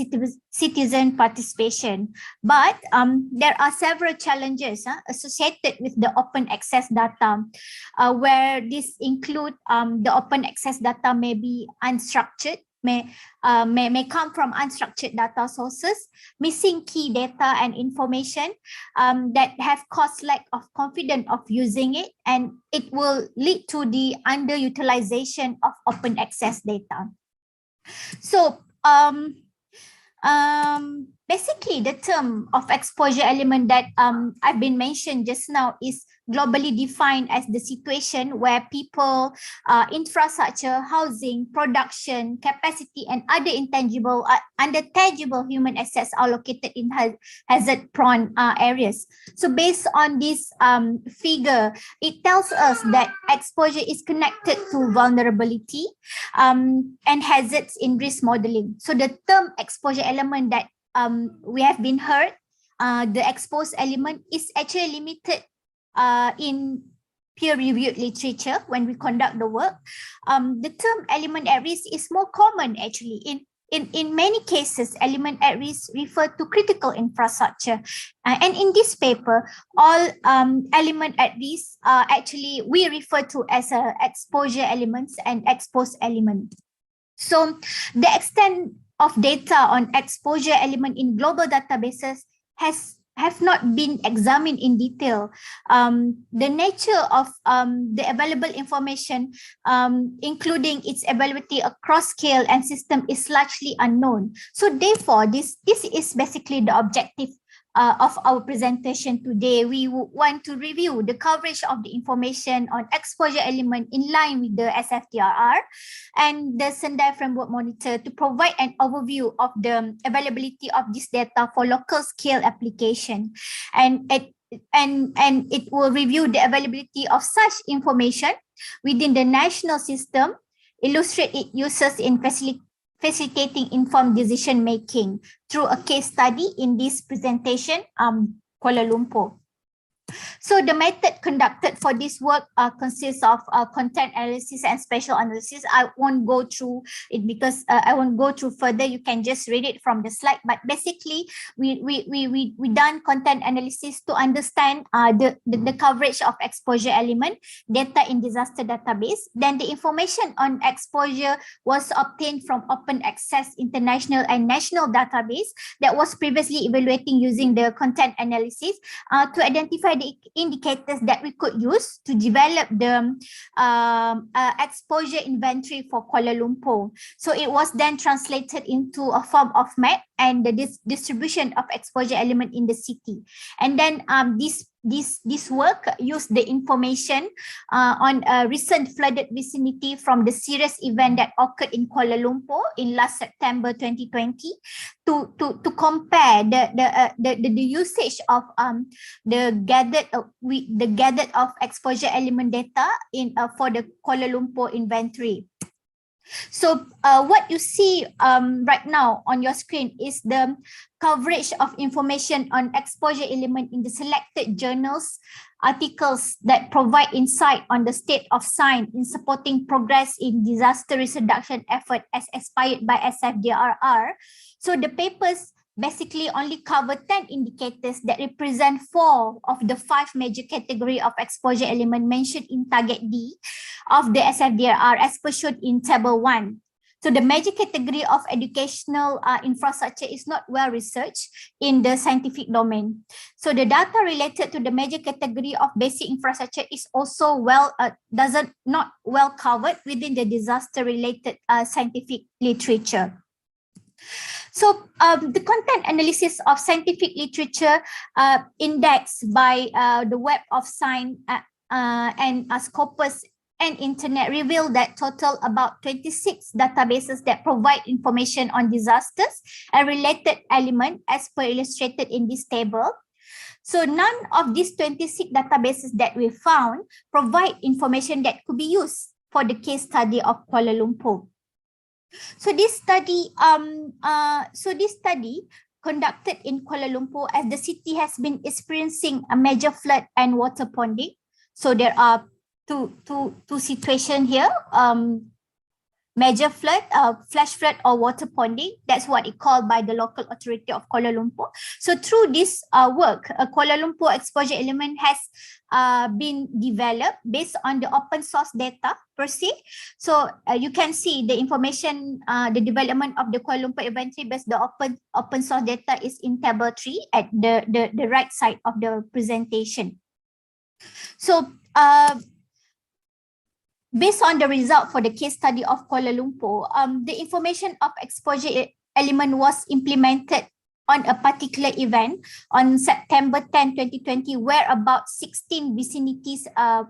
citizen participation. But there are several challenges associated with the open access data, where this include the open access data may be unstructured, may come from unstructured data sources, missing key data and information that have caused lack of confidence of using it, and it will lead to the underutilization of open access data. So basically the term of exposure element that I've been mentioned just now is globally defined as the situation where people, infrastructure, housing, production, capacity, and other intangible, tangible human assets are located in hazard-prone areas. So based on this figure, it tells us that exposure is connected to vulnerability and hazards in risk modeling. So the term exposure element that we have been heard, the exposed element is actually limited in peer-reviewed literature when we conduct the work. The term element at risk is more common actually. In many cases, element at risk refer to critical infrastructure. And in this paper, all element at risk actually we refer to as exposure elements and exposed element. So the extent of data on exposure element in global databases have not been examined in detail. The nature of the available information, including its availability across scale and system, is largely unknown. So therefore, this is basically the objective of our presentation today. We want to review the coverage of the information on exposure element in line with the SFDRR and the Sendai Framework Monitor to provide an overview of the availability of this data for local scale application. And it will review the availability of such information within the national system, illustrate its uses in facilitating informed decision making through a case study in this presentation, Kuala Lumpur. So the method conducted for this work consists of content analysis and spatial analysis. I won't go through it because I won't go through further. You can just read it from the slide. But basically, we done content analysis to understand the coverage of exposure element data in disaster database. Then the information on exposure was obtained from open access international and national database that was previously evaluating using the content analysis to identify the indicators that we could use to develop the exposure inventory for Kuala Lumpur. So it was then translated into a form of map and the distribution of exposure element in the city. And then this work used the information on a recent flooded vicinity from the serious event that occurred in Kuala Lumpur in last September 2020 to compare the usage of the gathered of exposure element data in for the Kuala Lumpur inventory. So what you see right now on your screen is the coverage of information on exposure element in the selected journals, articles that provide insight on the state of science in supporting progress in disaster risk reduction effort as expired by SFDRR. So the papers basically only cover 10 indicators that represent 4 of the 5 major category of exposure element mentioned in target D of the SFDRR as per shown in table 1. So the major category of educational infrastructure is not well researched in the scientific domain. So the data related to the major category of basic infrastructure is also not well covered within the disaster related scientific literature. So the content analysis of scientific literature indexed by the Web of Science and Scopus and Internet revealed that total about 26 databases that provide information on disasters and related elements as per illustrated in this table. So none of these 26 databases that we found provide information that could be used for the case study of Kuala Lumpur. So this study conducted in Kuala Lumpur as the city has been experiencing a major flood and water ponding. So there are two situations here, major flood, flash flood or water ponding. That's what it called by the local authority of Kuala Lumpur. So through this work, a Kuala Lumpur exposure element has been developed based on the open source data per se. So you can see the information, the development of the Kuala Lumpur inventory based the open source data is in table 3 at the right side of the presentation. So based on the result for the case study of Kuala Lumpur, the information of exposure element was implemented on a particular event on September 10, 2020, where about 16 vicinities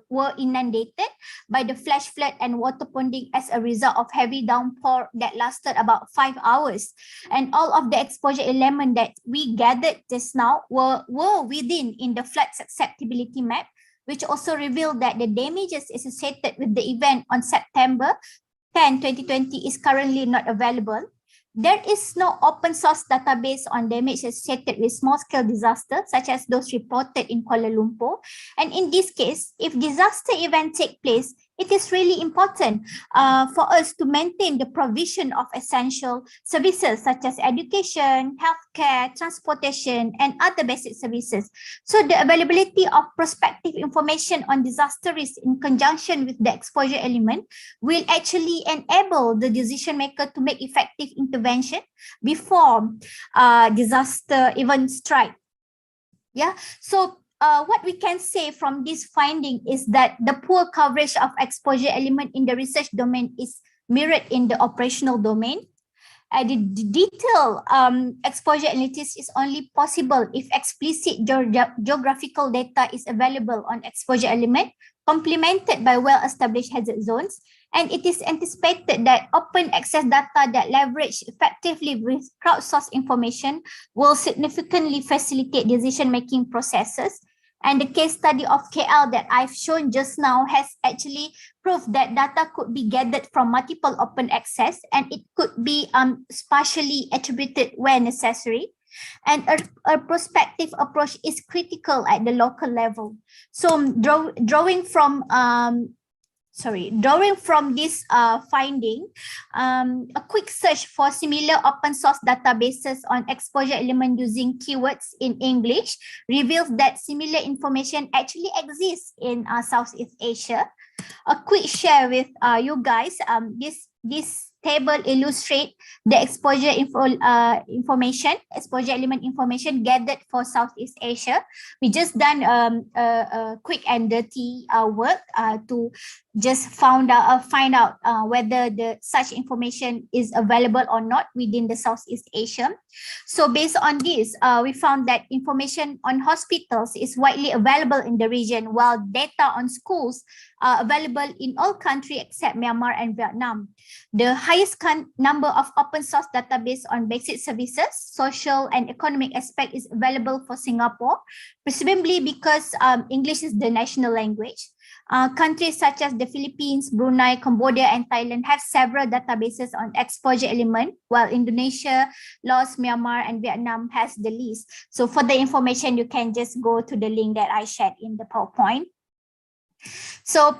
were inundated by the flash flood and water ponding as a result of heavy downpour that lasted about 5 hours. And all of the exposure element that we gathered just now were within in the flood susceptibility map, which also revealed that the damages associated with the event on September 10, 2020 is currently not available. There is no open source database on damage associated with small-scale disasters, such as those reported in Kuala Lumpur. And in this case, if disaster event take place, it is really important for us to maintain the provision of essential services such as education, healthcare, transportation, and other basic services. So the availability of prospective information on disaster risk in conjunction with the exposure element will actually enable the decision maker to make effective intervention before disaster even strike. Yeah, so what we can say from this finding is that the poor coverage of exposure element in the research domain is mirrored in the operational domain. The detailed exposure analysis is only possible if explicit geographical data is available on exposure element, complemented by well-established hazard zones. And it is anticipated that open access data that leverage effectively with crowdsourced information will significantly facilitate decision-making processes. And the case study of KL that I've shown just now has actually proved that data could be gathered from multiple open access and it could be partially attributed where necessary. And a prospective approach is critical at the local level. So drawing from this finding, a quick search for similar open source databases on exposure element using keywords in English reveals that similar information actually exists in Southeast Asia. A quick share with you guys, this table illustrates the exposure exposure element information gathered for Southeast Asia. We just done a quick and dirty work to just find out whether such information is available or not within the Southeast Asia. So based on this, we found that information on hospitals is widely available in the region, while data on schools are available in all countries except Myanmar and Vietnam. The highest number of open source database on basic services, social and economic aspect is available for Singapore, presumably because English is the national language. Countries such as the Philippines, Brunei, Cambodia, and Thailand have several databases on exposure element, while Indonesia, Laos, Myanmar, and Vietnam has the least. So for the information, you can just go to the link that I shared in the PowerPoint. So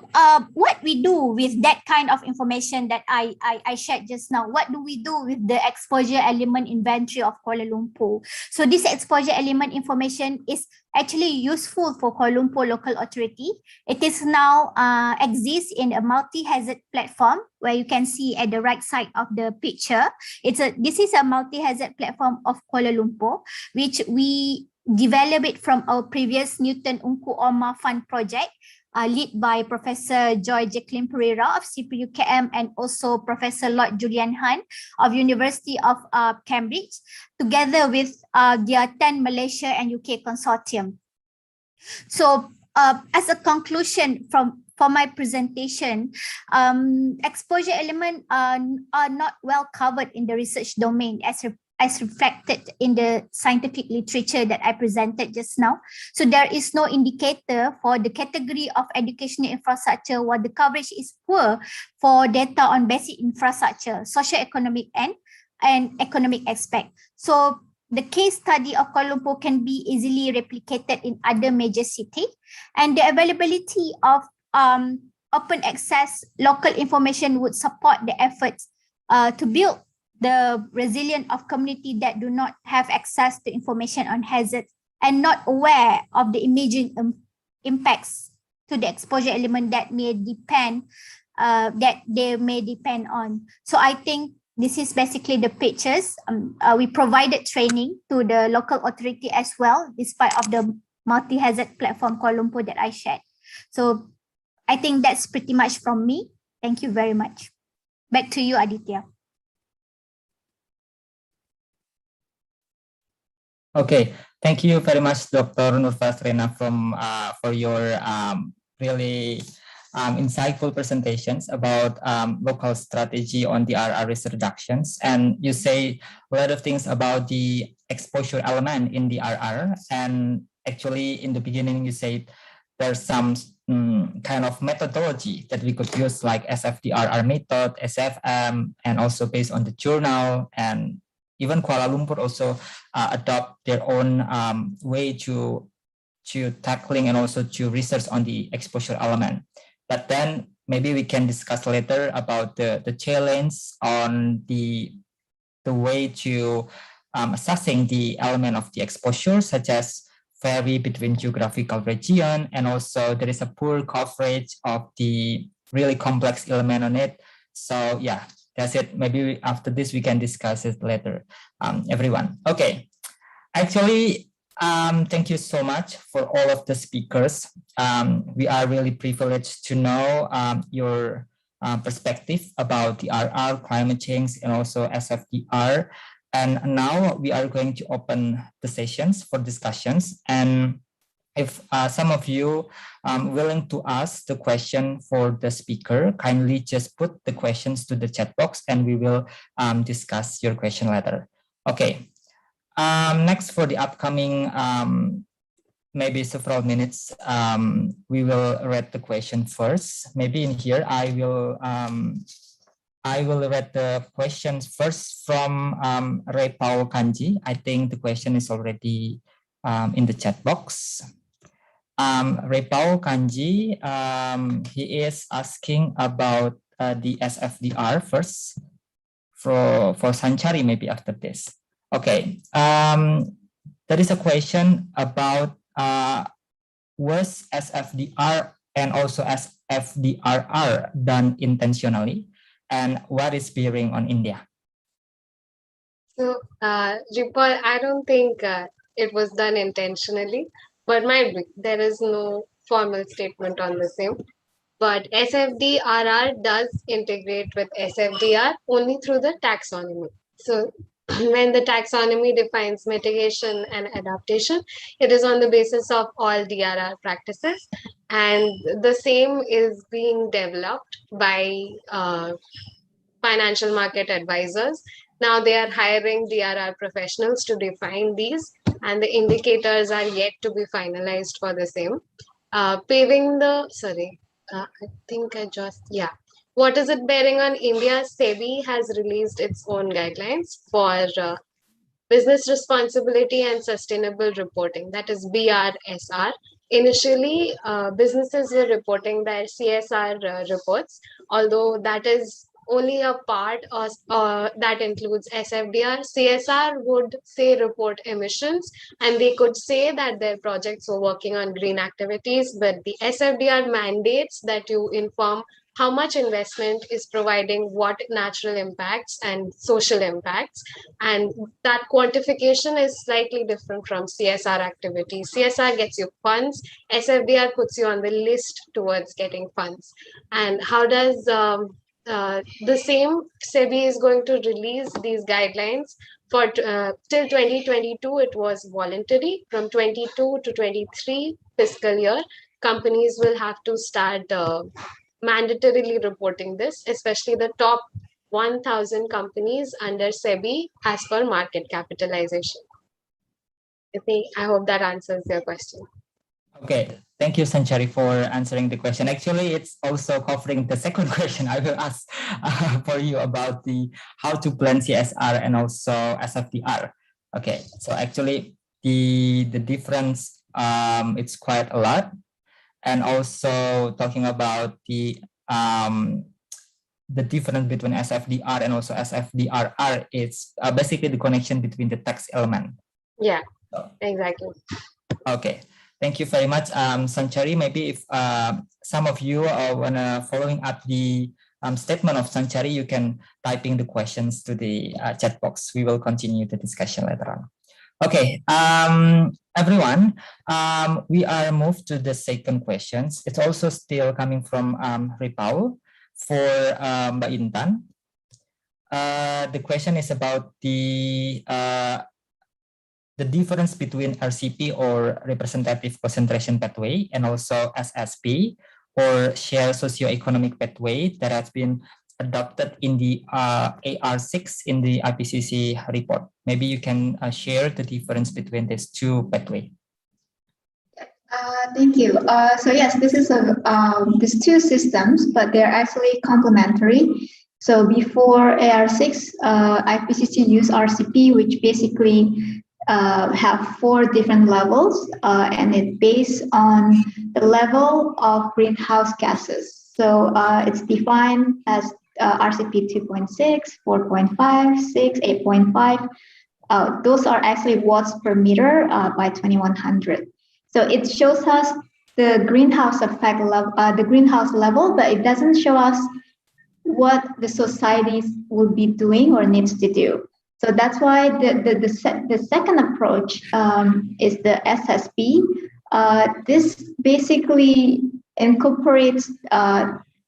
what we do with that kind of information that I shared just now, what do we do with the exposure element inventory of Kuala Lumpur? So this exposure element information is actually useful for Kuala Lumpur local authority. It is now exists in a multi-hazard platform where you can see at the right side of the picture. This is a multi-hazard platform of Kuala Lumpur, which we developed it from our previous Newton Unku Oma Fund project, led by Professor Joy Jacqueline Pereira of CRRP-UKM and also Professor Lloyd Julian Han of University of Cambridge, together with their 10 Malaysia and UK consortium. So as a conclusion for my presentation, exposure elements are not well covered in the research domain as reflected in the scientific literature that I presented just now. So there is no indicator for the category of educational infrastructure where the coverage is poor for data on basic infrastructure, socio-economic and economic aspect. So the case study of Kuala Lumpur can be easily replicated in other major cities, and the availability of open access local information would support the efforts to build the resilience of community that do not have access to information on hazards and not aware of the emerging impacts to the exposure element that may depend that they may depend on. So I think this is basically the pictures. We provided training to the local authority as well, despite of the multi-hazard platform Kuala Lumpur that I shared. So I think that's pretty much from me. Thank you very much. Back to you, Aditya. Okay, thank you very much, Dr. Nurfashareena, for your really insightful presentations about local strategy on DRR risk reductions. And you say a lot of things about the exposure element in DRR. And actually, in the beginning, you said there's some kind of methodology that we could use, like SFDR method, SFM, and also based on the journal. And even Kuala Lumpur also adopt their own way to tackling and also to research on the exposure element. But then maybe we can discuss later about the challenge on the way to assessing the element of the exposure, such as vary between geographical region, and also there is a poor coverage of the really complex element on it. So yeah, that's it. Maybe after this we can discuss it later, everyone. Okay, actually, thank you so much for all of the speakers. We are really privileged to know your perspective about the DRR, climate change, and also SFDR. And now we are going to open the sessions for discussions. And if some of you willing to ask the question for the speaker, kindly just put the questions to the chat box and we will discuss your question later. Okay, next for the upcoming maybe several minutes, we will read the question first. Maybe in here I will read the questions first from Ray Paul Kanji. I think the question is already in the chat box. Ray Paul Kanji, he is asking about the SFDR first for Sanchari, maybe after this. Okay, there is a question about was SFDR and also SFDRR done intentionally, and what is bearing on India? So, Ripal, I don't think it was done intentionally, but might be. There is no formal statement on the same. But SFDRR does integrate with SFDR only through the taxonomy. So when the taxonomy defines mitigation and adaptation, it is on the basis of all DRR practices. And the same is being developed by financial market advisors. Now they are hiring DRR professionals to define these, and the indicators are yet to be finalized for the same. I think I just, yeah. What is it bearing on India? SEBI has released its own guidelines for business responsibility and sustainable reporting, that is BRSR. Initially, businesses were reporting their CSR reports, although that is only a part of, that includes SFDR. CSR would say report emissions, and they could say that their projects were working on green activities, but the SFDR mandates that you inform how much investment is providing what natural impacts and social impacts. And that quantification is slightly different from CSR activities. CSR gets you funds, SFDR puts you on the list towards getting funds. And how does the same SEBI is going to release these guidelines for till 2022, it was voluntary. From 22 to 23 fiscal year, companies will have to start mandatorily reporting this, especially the top 1,000 companies under SEBI as per market capitalization. I hope that answers your question. Okay, thank you, Sanchari, for answering the question. Actually, it's also covering the second question I will ask for you about the how to plan CSR and also SFDR. Okay, so actually the difference it's quite a lot, and also talking about the difference between SFDR and also SFDRR is basically the connection between the tax element. Yeah, exactly. Okay. Thank you very much, Sanchari. Maybe if some of you wanna following up the statement of Sanchari, you can type in the questions to the chat box. We will continue the discussion later on. Okay, everyone, we are moved to the second questions. It's also still coming from Ripau for Mbak Intan. The question is about the difference between RCP or representative concentration pathway and also SSP or share socioeconomic pathway that has been adopted in the AR6 in the IPCC report. Maybe you can share the difference between these two pathways. Thank you. So yes, this is these two systems, but they're actually complementary. So before AR6, IPCC used RCP, which basically have 4 different levels, and it's based on the level of greenhouse gases. So it's defined as RCP 2.6, 4.5, 6, 8.5. Those are actually watts per meter by 2100. So it shows us the greenhouse effect level, the greenhouse level, but it doesn't show us what the societies will be doing or needs to do. So that's why the second approach is the SSP. This basically incorporates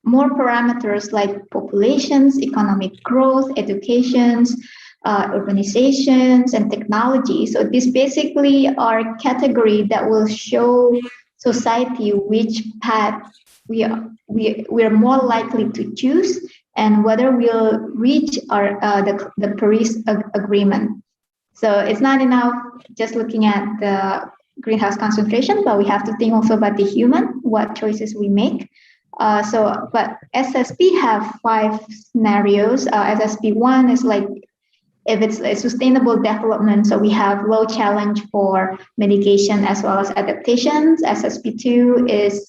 more parameters like populations, economic growth, educations, urbanizations, and technology. So these basically are categories that will show society which path we are more likely to choose and whether we'll reach our the Paris Agreement. So it's not enough just looking at the greenhouse concentration, but we have to think also about the human, what choices we make. But SSP have 5 scenarios. SSP 1 is like if it's a sustainable development, so we have low challenge for mitigation as well as adaptations. SSP 2 is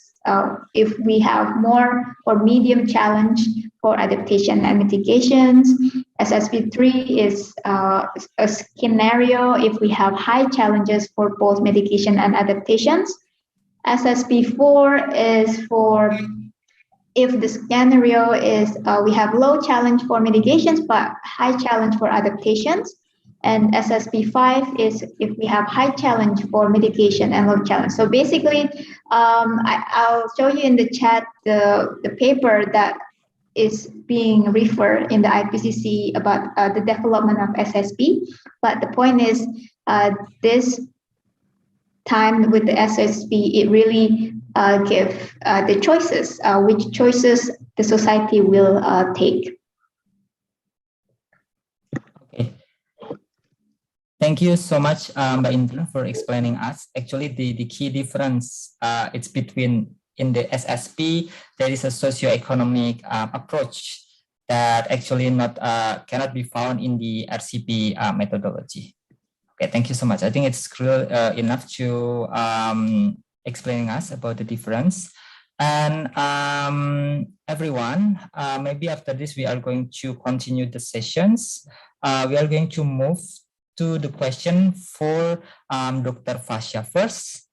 if we have more or medium challenge for adaptation and mitigations. SSP 3 is a scenario if we have high challenges for both mitigation and adaptations. SSP 4 is for if the scenario is we have low challenge for mitigations but high challenge for adaptations. And SSP5 is if we have high challenge for mitigation and low challenge. So basically, I'll show you in the chat the paper that is being referred in the IPCC about the development of SSP. But the point is, this time with the SSP, it really give the choices, which choices the society will take. Okay. Thank you so much, Mbak Intan, for explaining us. Actually, the key difference it's between in the SSP, there is a socio-economic approach that actually cannot be found in the RCP methodology. Okay, thank you so much. I think it's clear enough to explaining us about the difference. And everyone, maybe after this, we are going to continue the sessions. We are going to move to the question for Dr. Fasha first.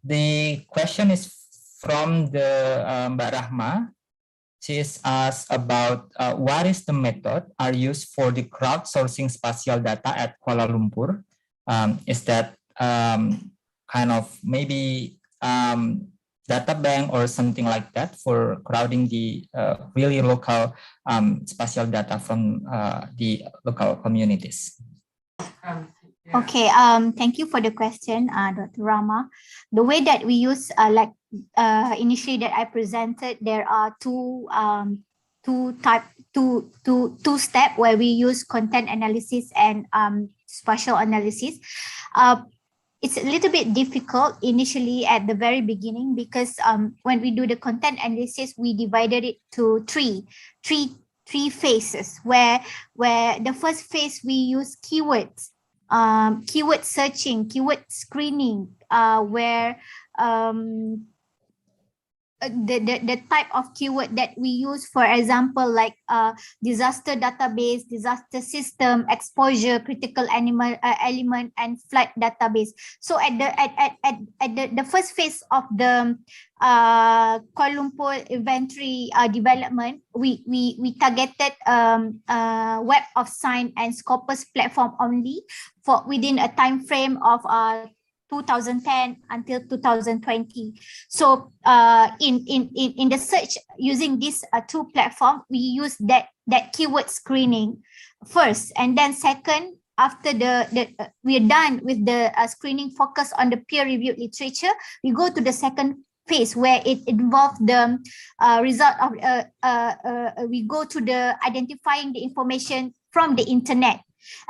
The question is from the Mbak Rahma. She is asked about what is the method are used for the crowdsourcing spatial data at Kuala Lumpur? Is that kind of maybe data bank or something like that for crowding the really local spatial data from the local communities? Okay, thank you for the question, Dr. Rama. The way that we use, initially that I presented, there are two steps where we use content analysis and spatial analysis. It's a little bit difficult initially at the very beginning because when we do the content analysis, we divided it to three phases where the first phase we use keywords. Keyword searching, keyword screening, where the type of keyword that we use, for example, like disaster database, disaster system, exposure, critical element, and flood database. So at the first phase of the Kuala Lumpur inventory development, we targeted Web of Science and Scopus platform only for within a time frame of 2010 until 2020. So in the search using these two platforms, we use that keyword screening first, and then second, after we are done with the screening focus on the peer-reviewed literature, we go to the second phase where it involves the result of we go to the identifying the information from the internet.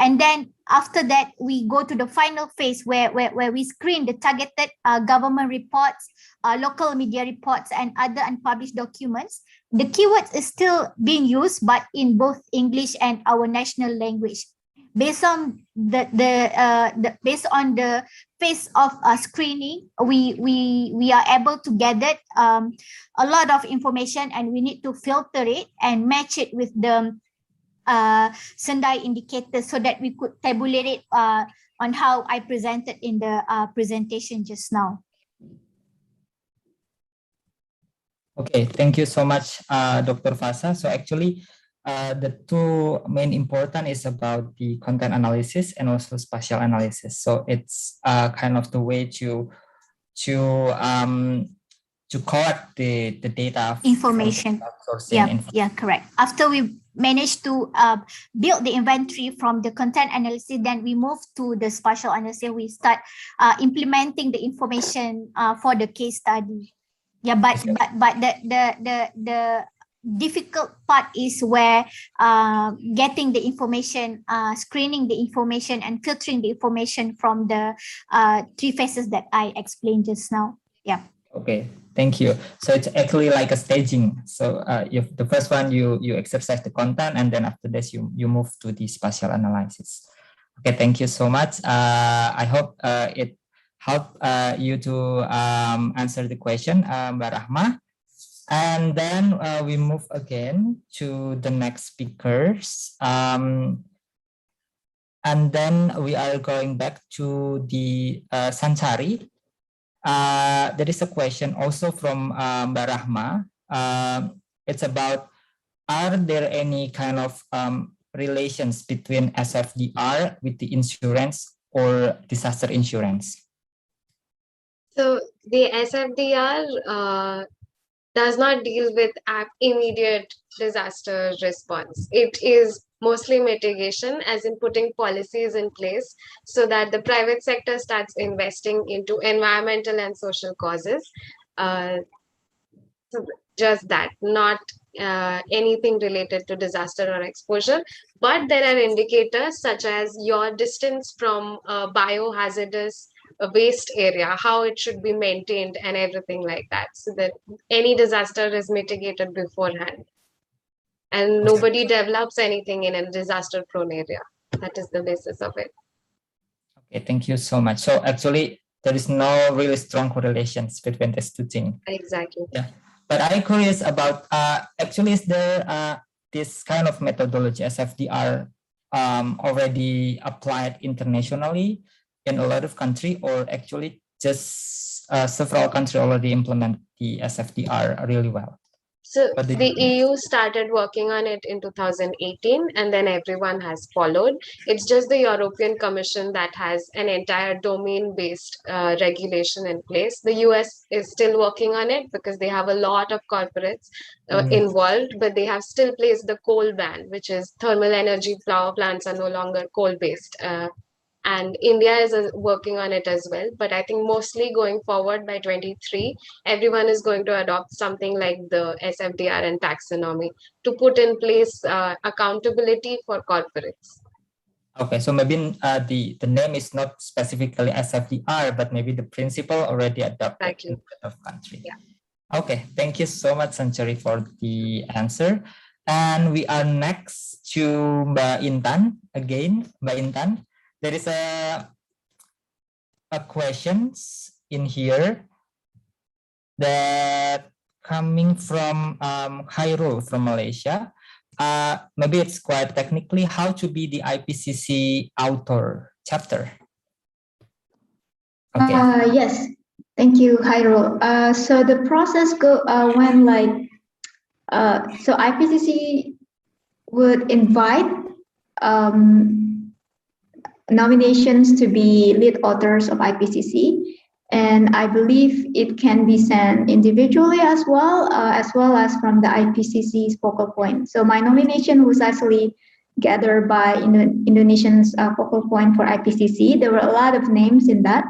And then after that, we go to the final phase where we screen the targeted government reports, local media reports, and other unpublished documents. The keywords is still being used, but in both English and our national language. Based on the phase of screening, we are able to gather a lot of information, and we need to filter it and match it with the Sendai indicators so that we could tabulate it on how I presented in the presentation just now. Okay, thank you so much, Dr. Fasa. So actually, the two main important is about the content analysis and also spatial analysis. So it's kind of the way to collect the data information. Yeah, correct. After we managed to build the inventory from the content analysis, then we move to the spatial analysis. We start implementing the information for the case study. Yeah, but the difficult part is where getting the information, screening the information, and filtering the information from the three phases that I explained just now. Yeah. Okay, thank you. So it's actually like a staging. So the first one you exercise the content, and then after this you move to the spatial analysis. Okay, thank you so much. I hope it helped you to answer the question, Mbak Rahma. And then we move again to the next speakers. And then we are going back to the Sanchari. There is a question also from Mbak Rahma. It's about, are there any kind of relations between SFDR with the insurance or disaster insurance? So the SFDR does not deal with immediate disaster response. It is mostly mitigation, as in putting policies in place so that the private sector starts investing into environmental and social causes. So just that, not anything related to disaster or exposure. But there are indicators such as your distance from a biohazardous waste area, how it should be maintained, and everything like that, so that any disaster is mitigated beforehand. And nobody develops anything in a disaster-prone area. That is the basis of it. Okay, thank you so much. So actually, there is no really strong correlations between these two things. Exactly. Yeah, but I'm curious about actually, is there this kind of methodology SFDR already applied internationally in a lot of countries, or actually just several countries already implement the SFDR really well? So the EU started working on it in 2018, and then everyone has followed. It's just the European Commission that has an entire domain-based regulation in place. The US is still working on it because they have a lot of corporates involved, but they have still placed the coal ban, which is thermal energy power plants are no longer coal-based. And India is working on it as well. But I think mostly going forward by 23, everyone is going to adopt something like the SFDR and taxonomy to put in place accountability for corporates. Okay, so maybe the name is not specifically SFDR, but maybe the principle already adopted in a lot of countries. Yeah. Okay, thank you so much, Sanchari, for the answer. And we are next to Mbak Intan again. Mbak Intan, there is a questions in here that coming from Khairul from Malaysia. Maybe it's quite technically how to be the IPCC author chapter. Okay. Yes, thank you, Khairul. So the process went like, so IPCC would invite nominations to be lead authors of IPCC. And I believe it can be sent individually as well as from the IPCC's focal point. So my nomination was actually gathered by Indonesian's focal point for IPCC. There were a lot of names in that,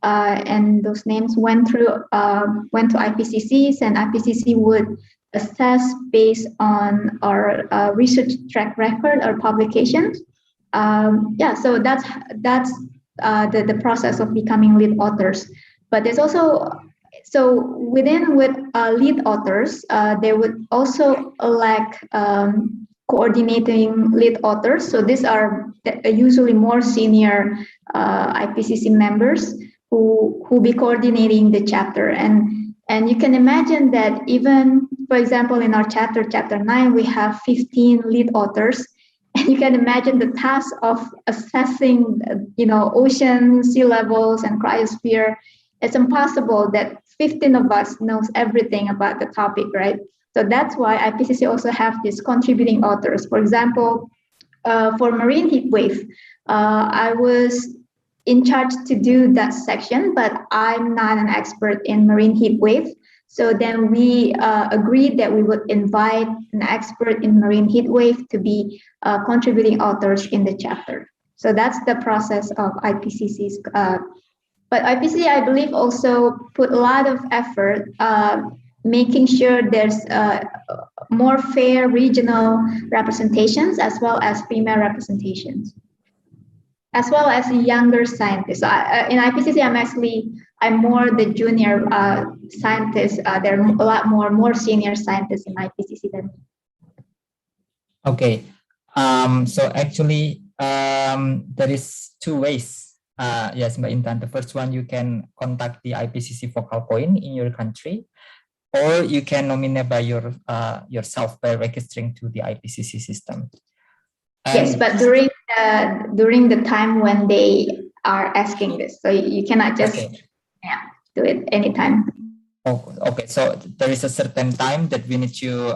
and those names went to IPCC's, and IPCC would assess based on our research track record or publications. So that's the process of becoming lead authors. But there's also, with lead authors, they would also elect coordinating lead authors. So these are usually more senior IPCC members who be coordinating the chapter. And you can imagine that even, for example, in our chapter 9, we have 15 lead authors. And you can imagine the task of assessing, ocean, sea levels, and cryosphere. It's impossible that 15 of us knows everything about the topic, right? So that's why IPCC also have these contributing authors. For example, for marine heat wave, I was in charge to do that section, but I'm not an expert in marine heat wave. So then we agreed that we would invite an expert in marine heat wave to be contributing authors in the chapter. So that's the process of IPCC's. But IPCC, I believe, also put a lot of effort making sure there's more fair regional representations as well as female representations, as well as younger scientists. In IPCC, I'm more the junior scientist. There are a lot more senior scientists in IPCC than me. Okay. So actually, there is two ways. Yes, Mbak Intan. The first one, you can contact the IPCC focal point in your country, or you can nominate by yourself by registering to the IPCC system. Yes, but during the time when they are asking this, so you cannot just do it anytime. Oh, okay. So there is a certain time that we need to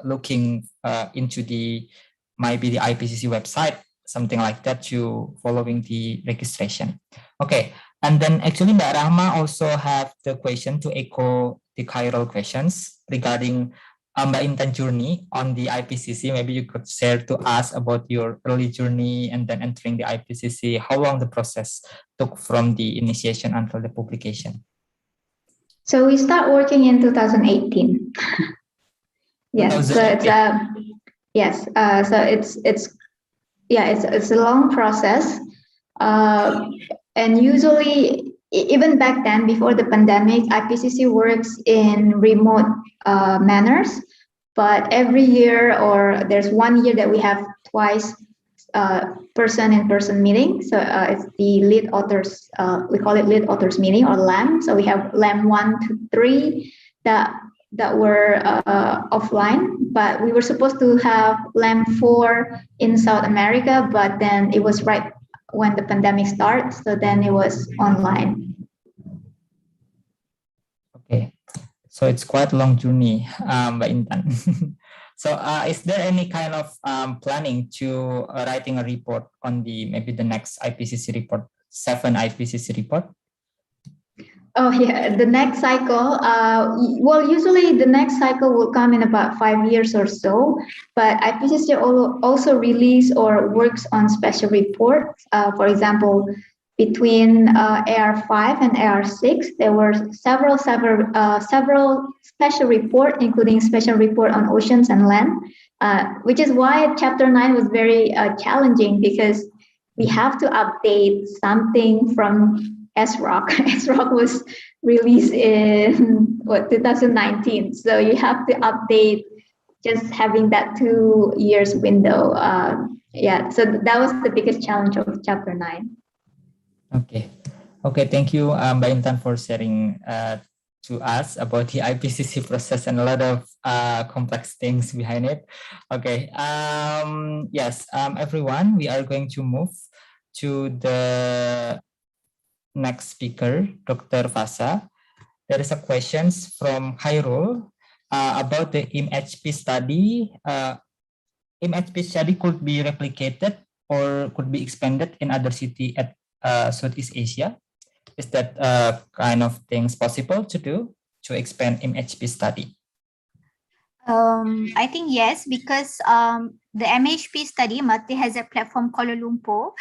looking into the might be the IPCC website, something like that, to following the registration. Okay, and then actually Mbak Rahma also have the question to echo the chiral questions regarding Mbak Intan journey on the IPCC. Maybe you could share to us about your early journey and then entering the IPCC, how long the process took from the initiation until the publication. So we start working in 2018. Yes, so it's yes, so it's a long process, and usually even back then, before the pandemic, IPCC works in remote manners. But every year, or there's 1 year that we have twice person-in-person meeting. So it's the lead authors, we call it lead authors meeting, or LAM. So we have LAM 1 to 3 that were offline, but we were supposed to have LAM 4 in South America, but then it was right when the pandemic starts, so then it was online. Okay, so it's quite a long journey, by Intan. So is there any kind of planning to writing a report on maybe the next IPCC report, 7 IPCC report? Oh yeah, the next cycle, well, usually the next cycle will come in about 5 years or so, but IPCC also release or works on special reports. For example, between AR5 and AR6, there were several special reports, including special report on oceans and land, which is why Chapter 9 was very challenging, because we have to update something from SROC. SROC was released in 2019. So you have to update just having that 2 years window. Yeah, so that was the biggest challenge of Chapter 9. Okay. Okay, thank you, Mbak Intan, for sharing to us about the IPCC process and a lot of complex things behind it. Okay. Yes, everyone, we are going to move to the next speaker, Dr. Fasa. There is a questions from Khairul about the IMHP study. IMHP study could be replicated or could be expanded in other city at Southeast Asia. Is that kind of things possible to do to expand IMHP study? I think yes, because the MHP study, multi-hazard platform Kuala Lumpur,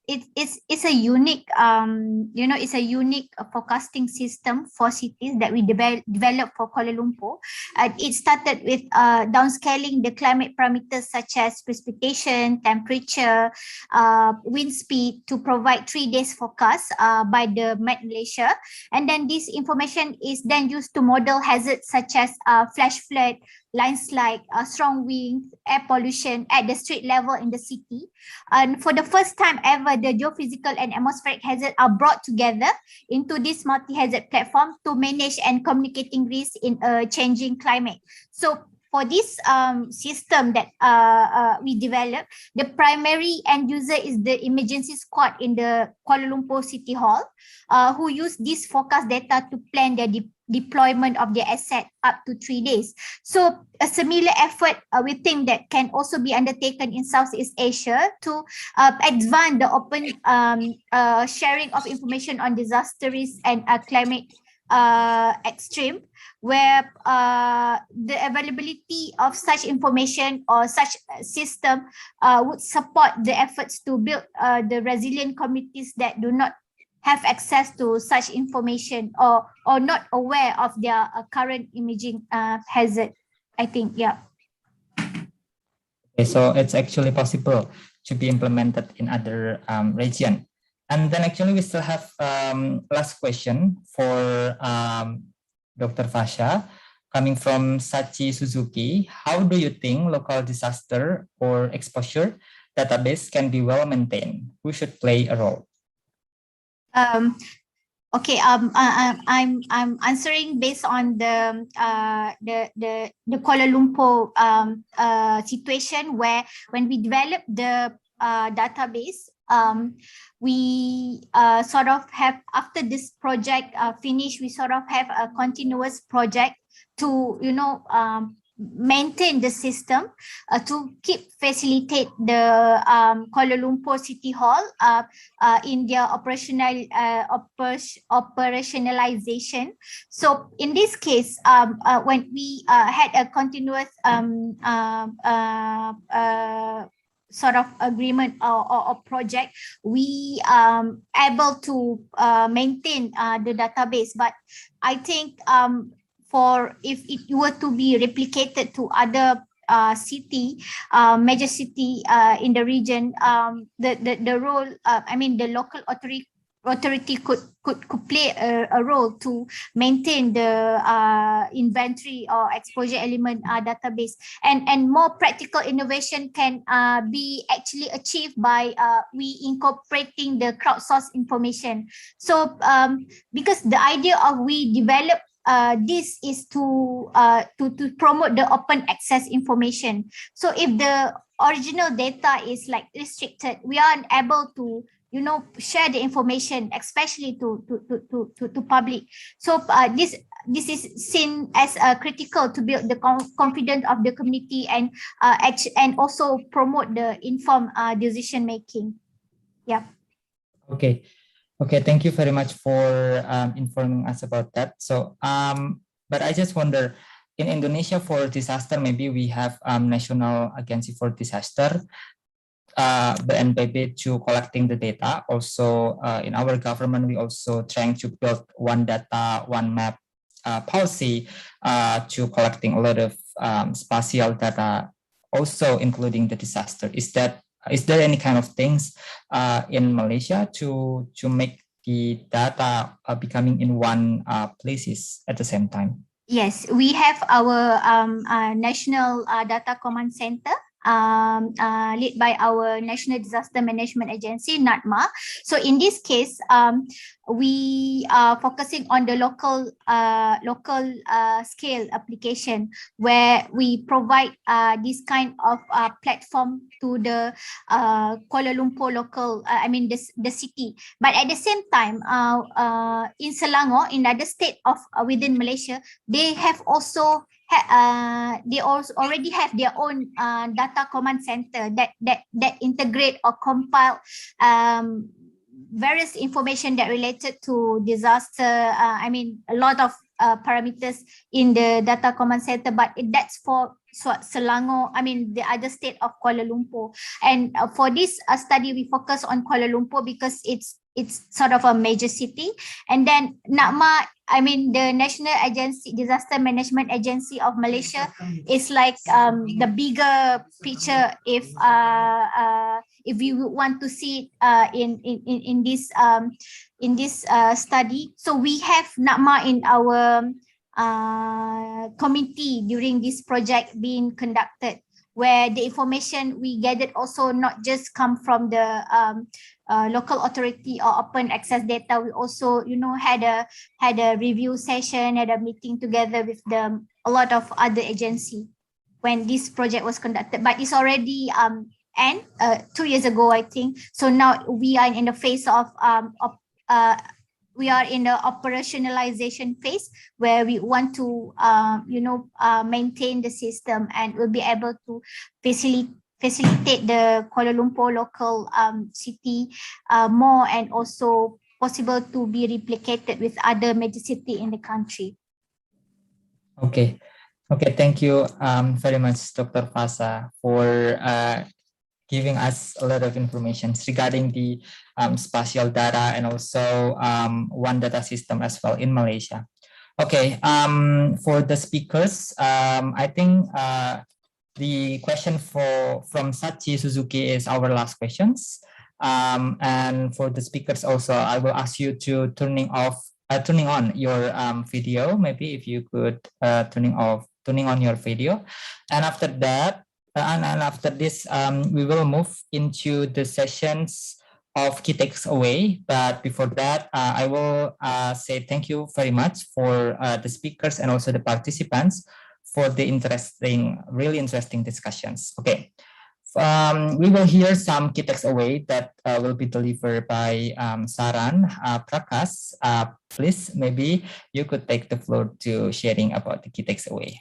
it's a unique, it's a unique forecasting system for cities that we developed for Kuala Lumpur. It started with downscaling the climate parameters such as precipitation, temperature, wind speed to provide 3 days forecast by the Met Malaysia. And then this information is then used to model hazards such as flash flood, landslide, strong winds, air pollution at the street level in the city. And for the first time ever, the geophysical and atmospheric hazards are brought together into this multi-hazard platform to manage and communicating risks in a changing climate. So for this system that we developed, the primary end user is the emergency squad in the Kuala Lumpur City Hall, who use this forecast data to plan their deployment of their asset up to 3 days. So a similar effort we think that can also be undertaken in Southeast Asia to advance the open sharing of information on disaster risk and climate extreme, where the availability of such information or such system would support the efforts to build the resilient communities that do not have access to such information or not aware of their current imaging hazard, I think, yeah. Okay, so it's actually possible to be implemented in other region. And then actually we still have last question for Dr. Fasha, coming from Sachi Suzuki. How do you think local disaster or exposure database can be well maintained? Who should play a role? Okay, I'm answering based on the Kuala Lumpur situation, where when we developed the database, we sort of have, after this project finished, we sort of have a continuous project to maintain the system to keep facilitate the Kuala Lumpur City Hall in their operationalization. So in this case, when we had a continuous sort of agreement or project, we able to maintain the database. But I think for if it were to be replicated to other major city in the region, the role, the local authority could play a role to maintain the inventory or exposure element database, and more practical innovation can be actually achieved by we incorporating the crowdsourced information. So because the idea of we develop this is to promote the open access information. So if the original data is like restricted, we are unable to share the information, especially to public. So this is seen as critical to build the confidence of the community and also promote the informed decision making. Yeah. Okay. Okay, thank you very much for informing us about that. So, but I just wonder, in Indonesia for disaster, maybe we have National Agency for Disaster, BNPB, to collecting the data. Also, in our government, we also trying to build one data, one map policy to collecting a lot of spatial data, also including the disaster. Is there any kind of things in Malaysia to make the data becoming in one places at the same time? Yes, we have our National Data Command Center led by our National Disaster Management Agency, NADMA. So in this case, we are focusing on the local scale application, where we provide this kind of platform to the Kuala Lumpur local, the city. But at the same time, in Selangor, in other state of within Malaysia, they have also they also already have their own data command center that integrate or compile various information that related to disaster. A lot of parameters in the data command center, but that's for Selangor, the other state of Kuala Lumpur. And for this study, we focus on Kuala Lumpur because it's sort of a major city. And then NADMA, the National Agency, Disaster Management Agency of Malaysia, is like the bigger picture if you want to see it in this study. So we have NADMA in our committee during this project being conducted, where the information we gathered also not just come from the local authority or open access data. We also, had a review session, had a meeting together with a lot of other agency when this project was conducted. But it's already 2 years ago, I think. So now we are in the phase of we are in the operationalization phase, where we want to maintain the system, and we'll be able to facilitate the Kuala Lumpur local city more, and also possible to be replicated with other major city in the country. Okay, thank you very much, Dr. Fasa, for giving us a lot of information regarding the spatial data and also one data system as well in Malaysia. Okay, for the speakers, I think the question from Sachi Suzuki is our last questions. And for the speakers also, I will ask you to turning on your video. Maybe if you could turning on your video, and after that. And after this, we will move into the sessions of key takeaway. But before that, I will say thank you very much for the speakers and also the participants for the really interesting discussions. Okay, we will hear some key takeaway that will be delivered by Saran Prakash. Please, maybe you could take the floor to sharing about the key takeaway.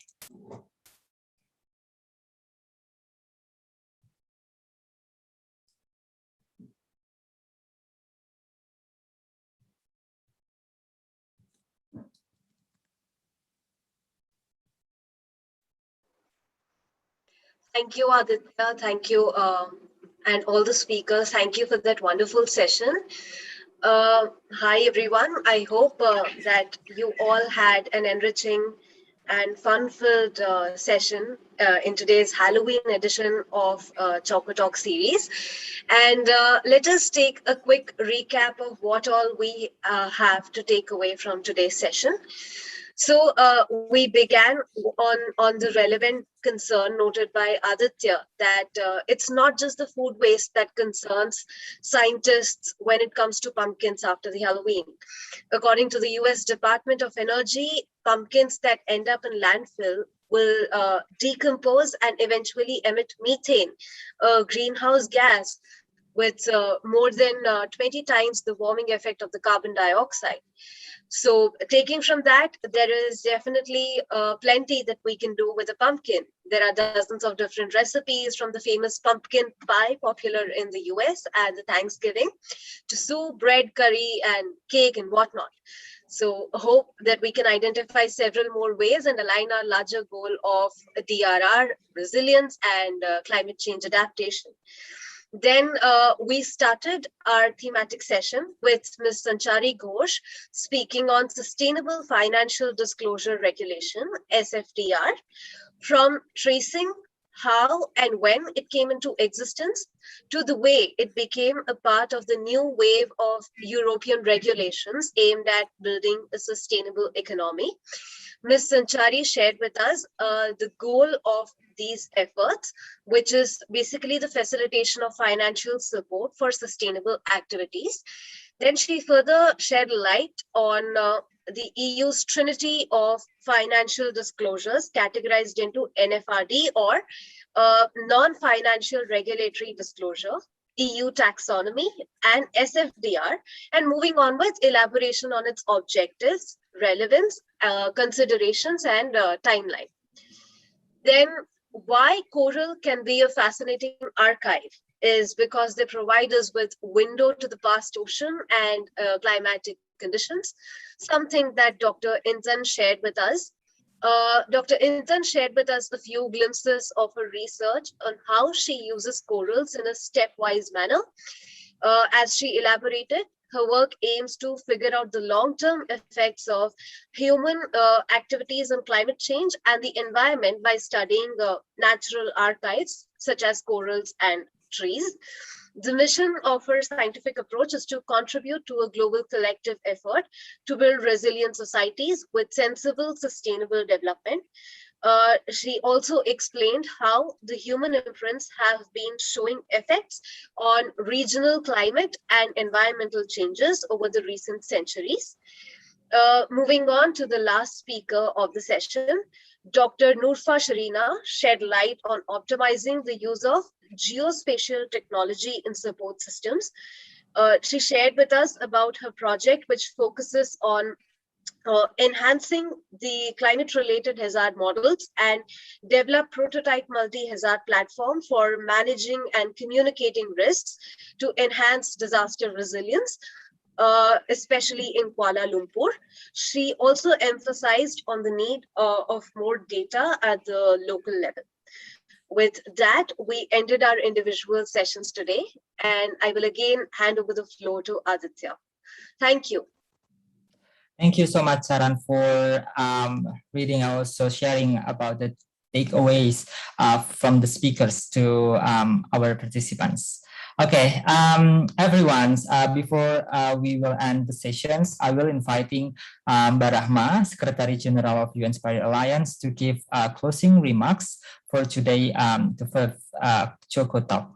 Thank you, Aditya. Thank you, and all the speakers. Thank you for that wonderful session. Hi, everyone. I hope that you all had an enriching and fun-filled session in today's Halloween edition of Choco Talk series. And let us take a quick recap of what all we have to take away from today's session. So we began on the relevant concern noted by Aditya that it's not just the food waste that concerns scientists when it comes to pumpkins after the Halloween. According to the US Department of Energy, pumpkins that end up in landfill will decompose and eventually emit methane, a greenhouse gas with more than 20 times the warming effect of the carbon dioxide. So taking from that, there is definitely plenty that we can do with a pumpkin. There are dozens of different recipes, from the famous pumpkin pie popular in the US at the Thanksgiving to soup, bread, curry, and cake and whatnot. So I hope that we can identify several more ways and align our larger goal of DRR, resilience, and climate change adaptation. Then we started our thematic session with Ms. Sanchari Ghosh speaking on Sustainable Financial Disclosure Regulation, SFDR, from tracing how and when it came into existence to the way it became a part of the new wave of European regulations aimed at building a sustainable economy. Ms. Sanchari shared with us the goal of these efforts, which is basically the facilitation of financial support for sustainable activities. Then she further shed light on the EU's trinity of financial disclosures categorized into NFRD or non-financial regulatory disclosure, EU taxonomy, and SFDR, and moving onwards, elaboration on its objectives, relevance, considerations, and timeline. Then why coral can be a fascinating archive is because they provide us with window to the past ocean and climatic conditions, something that Dr. Intan shared with us. Dr. Intan shared with us a few glimpses of her research on how she uses corals in a stepwise manner. As she elaborated, her work aims to figure out the long-term effects of human activities on climate change and the environment by studying natural archives such as corals and trees. The mission of her scientific approach is to contribute to a global collective effort to build resilient societies with sensible, sustainable development. She also explained how the human imprints have been showing effects on regional climate and environmental changes over the recent centuries. Moving on to the last speaker of the session, Dr. Nurfashareena shed light on optimizing the use of geospatial technology in support systems. She shared with us about her project, which focuses on enhancing the climate-related hazard models and develop prototype multi-hazard platform for managing and communicating risks to enhance disaster resilience, especially in Kuala Lumpur. She also emphasized on the need of more data at the local level. With that, we ended our individual sessions today, and I will again hand over the floor to Aditya. Thank you. Thank you so much, Saran, for reading and also sharing about the takeaways from the speakers to our participants. Okay, everyone, before we will end the sessions, I will inviting Mbak Rahma, Secretary General of UN-Inspired Alliance, to give closing remarks for today, the first Choco Talk.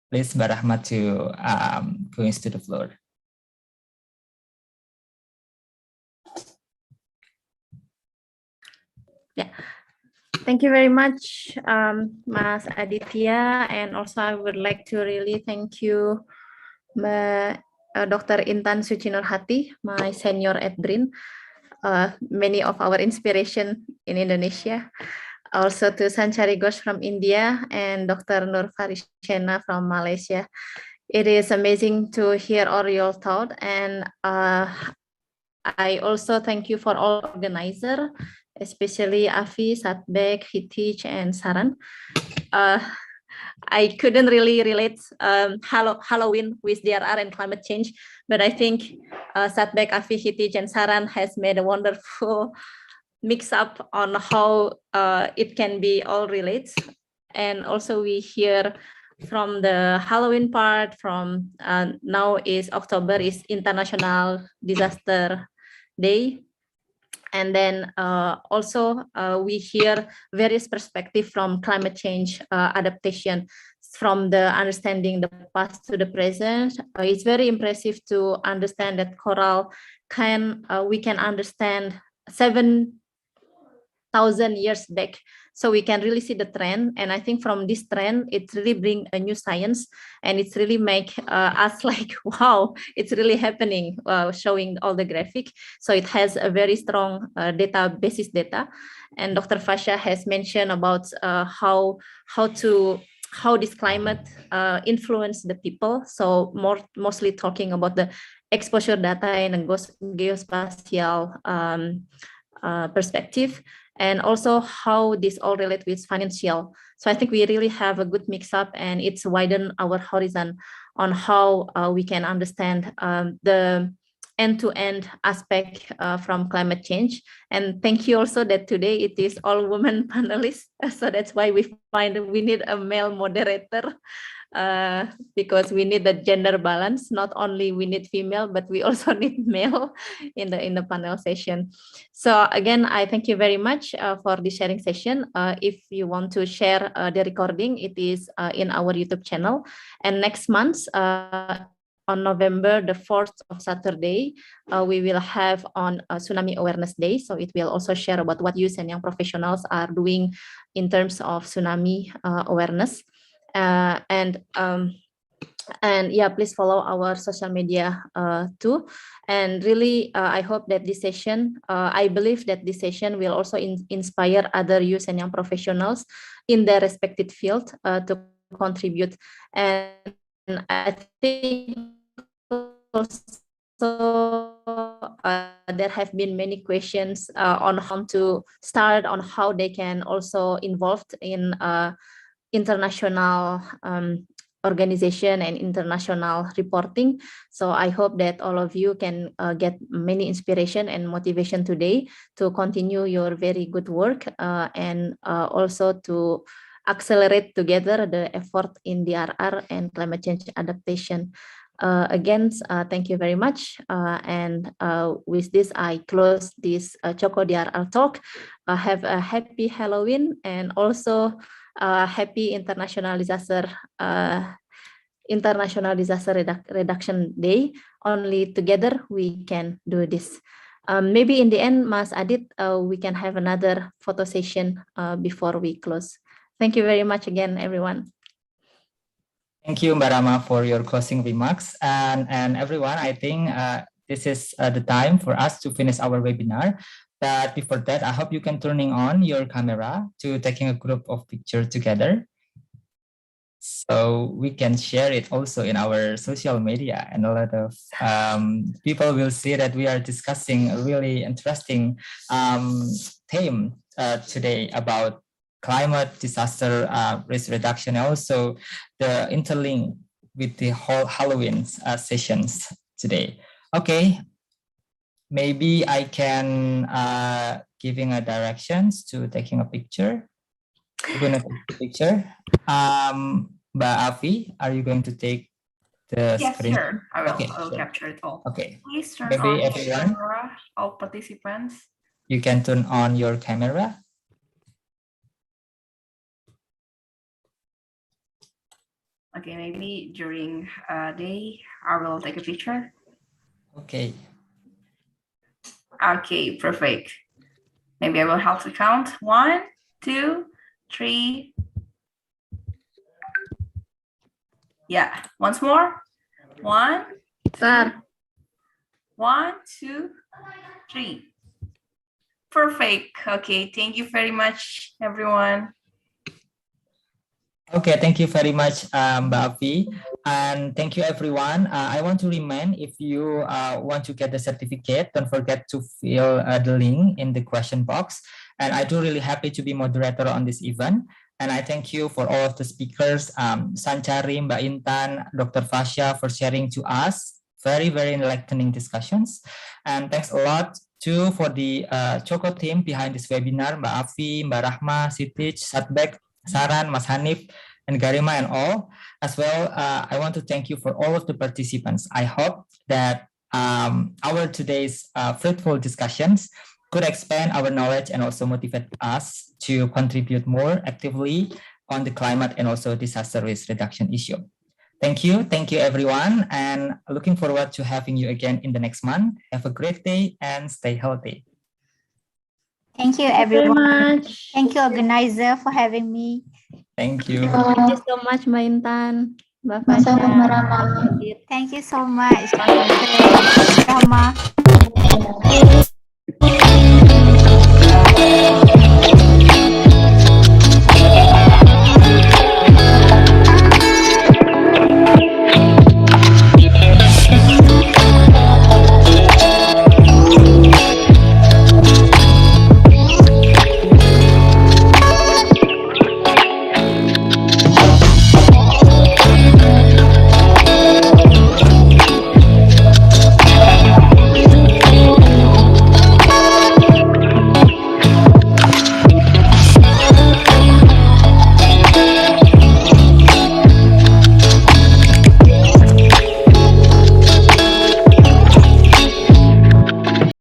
Please, Mbak Rahma, to go into the floor. Yeah, thank you very much, Mas Aditya, and also I would like to really thank you, Dr. Intan Suci Nurhati, my senior at BRIN, many of our inspiration in Indonesia. Also to Sanchari Ghosh from India and Dr. Nurfashareena from Malaysia. It is amazing to hear all your thoughts, and I also thank you for all organizers especially Afi, Satbek, Kshitij, and Saran. I couldn't really relate Halloween with DRR and climate change, but I think Satbek, Afi, Kshitij, and Saran has made a wonderful mix up on how it can be all related. And also we hear from the Halloween part, from now is October is International Disaster Day. And then also we hear various perspectives from climate change adaptation, from the understanding the past to the present. It's very impressive to understand that coral we can understand 7,000 years back. So we can really see the trend. And I think from this trend, it really bring a new science, and it's really make us like, wow, it's really happening, showing all the graphic. So it has a very strong basis data. And Dr. Fasha has mentioned about how this climate influence the people. So mostly talking about the exposure data and a geospatial perspective, and also how this all relate with financial. So I think we really have a good mix up, and it's widen our horizon on how we can understand the end-to-end aspect from climate change. And thank you also that today it is all women panelists. So that's why we need a male moderator, because we need the gender balance. Not only we need female, but we also need male in the panel session. So again, I thank you very much for this sharing session. If you want to share the recording, it is in our YouTube channel. And next month, on November the 4th of Saturday, we will have on Tsunami Awareness Day. So it will also share about what youth and young professionals are doing in terms of tsunami awareness. And yeah, please follow our social media too. And really, I hope that this session, I believe that this session will also inspire other youth and young professionals in their respective field to contribute. And I think also there have been many questions on how to start, on how they can also involved in international organization and international reporting. So I hope that all of you can get many inspiration and motivation today to continue your very good work and also to accelerate together the effort in DRR and climate change adaptation. Again, thank you very much. And with this, I close this Choco DRR talk. Have a happy Halloween, and also happy International Disaster Reduction Day. Only together we can do this. Maybe in the end, Mas Adit, we can have another photo session before we close. Thank you very much again, everyone. Thank you, Mbak Rama, for your closing remarks. And everyone, I think this is the time for us to finish our webinar. But before that, I hope you can turning on your camera to taking a group of pictures together, so we can share it also in our social media, and a lot of people will see that we are discussing a really interesting theme today about climate disaster risk reduction, and also the interlink with the whole Halloween sessions today. Okay, maybe I can giving a directions to taking a picture. We're gonna take a picture. Mbak Afi, are you going to take the screen? Yes, sure. I will. Okay, I will sure. capture it all. Okay. Please turn Maybe on your everyone, camera, all participants. you can turn on your camera. Okay, maybe during day, I will take a picture. Okay. Okay, perfect. Maybe I will help to count. 1, 2, 3. Yeah, once more. 1, 2, 1, 2, 3. Perfect. Okay, thank you very much, everyone. Okay, thank you very much, Mbak Afi. And thank you, everyone. I want to remind, if you want to get the certificate, don't forget to fill the link in the question box. And I do really happy to be moderator on this event. And I thank you for all of the speakers, Sanchari, Mbak Intan, Dr. Fasha, for sharing to us very, very enlightening discussions. And thanks a lot too for the Choco team behind this webinar, Mbak Afi, Mbak Rahma, Kshitij, Satbek, Saran, Mas Hanif, and Garima and all. As well, I want to thank you for all of the participants. I hope that our today's fruitful discussions could expand our knowledge and also motivate us to contribute more actively on the climate and also disaster risk reduction issue. Thank you everyone, and looking forward to having you again in the next month. Have a great day and stay healthy. Thank you, Thank you very everyone. much. Thank you, organizer, for having me. Thank you. Thank you so much, Mbak Intan, Mbak Fasha. Thank you so much, Rama.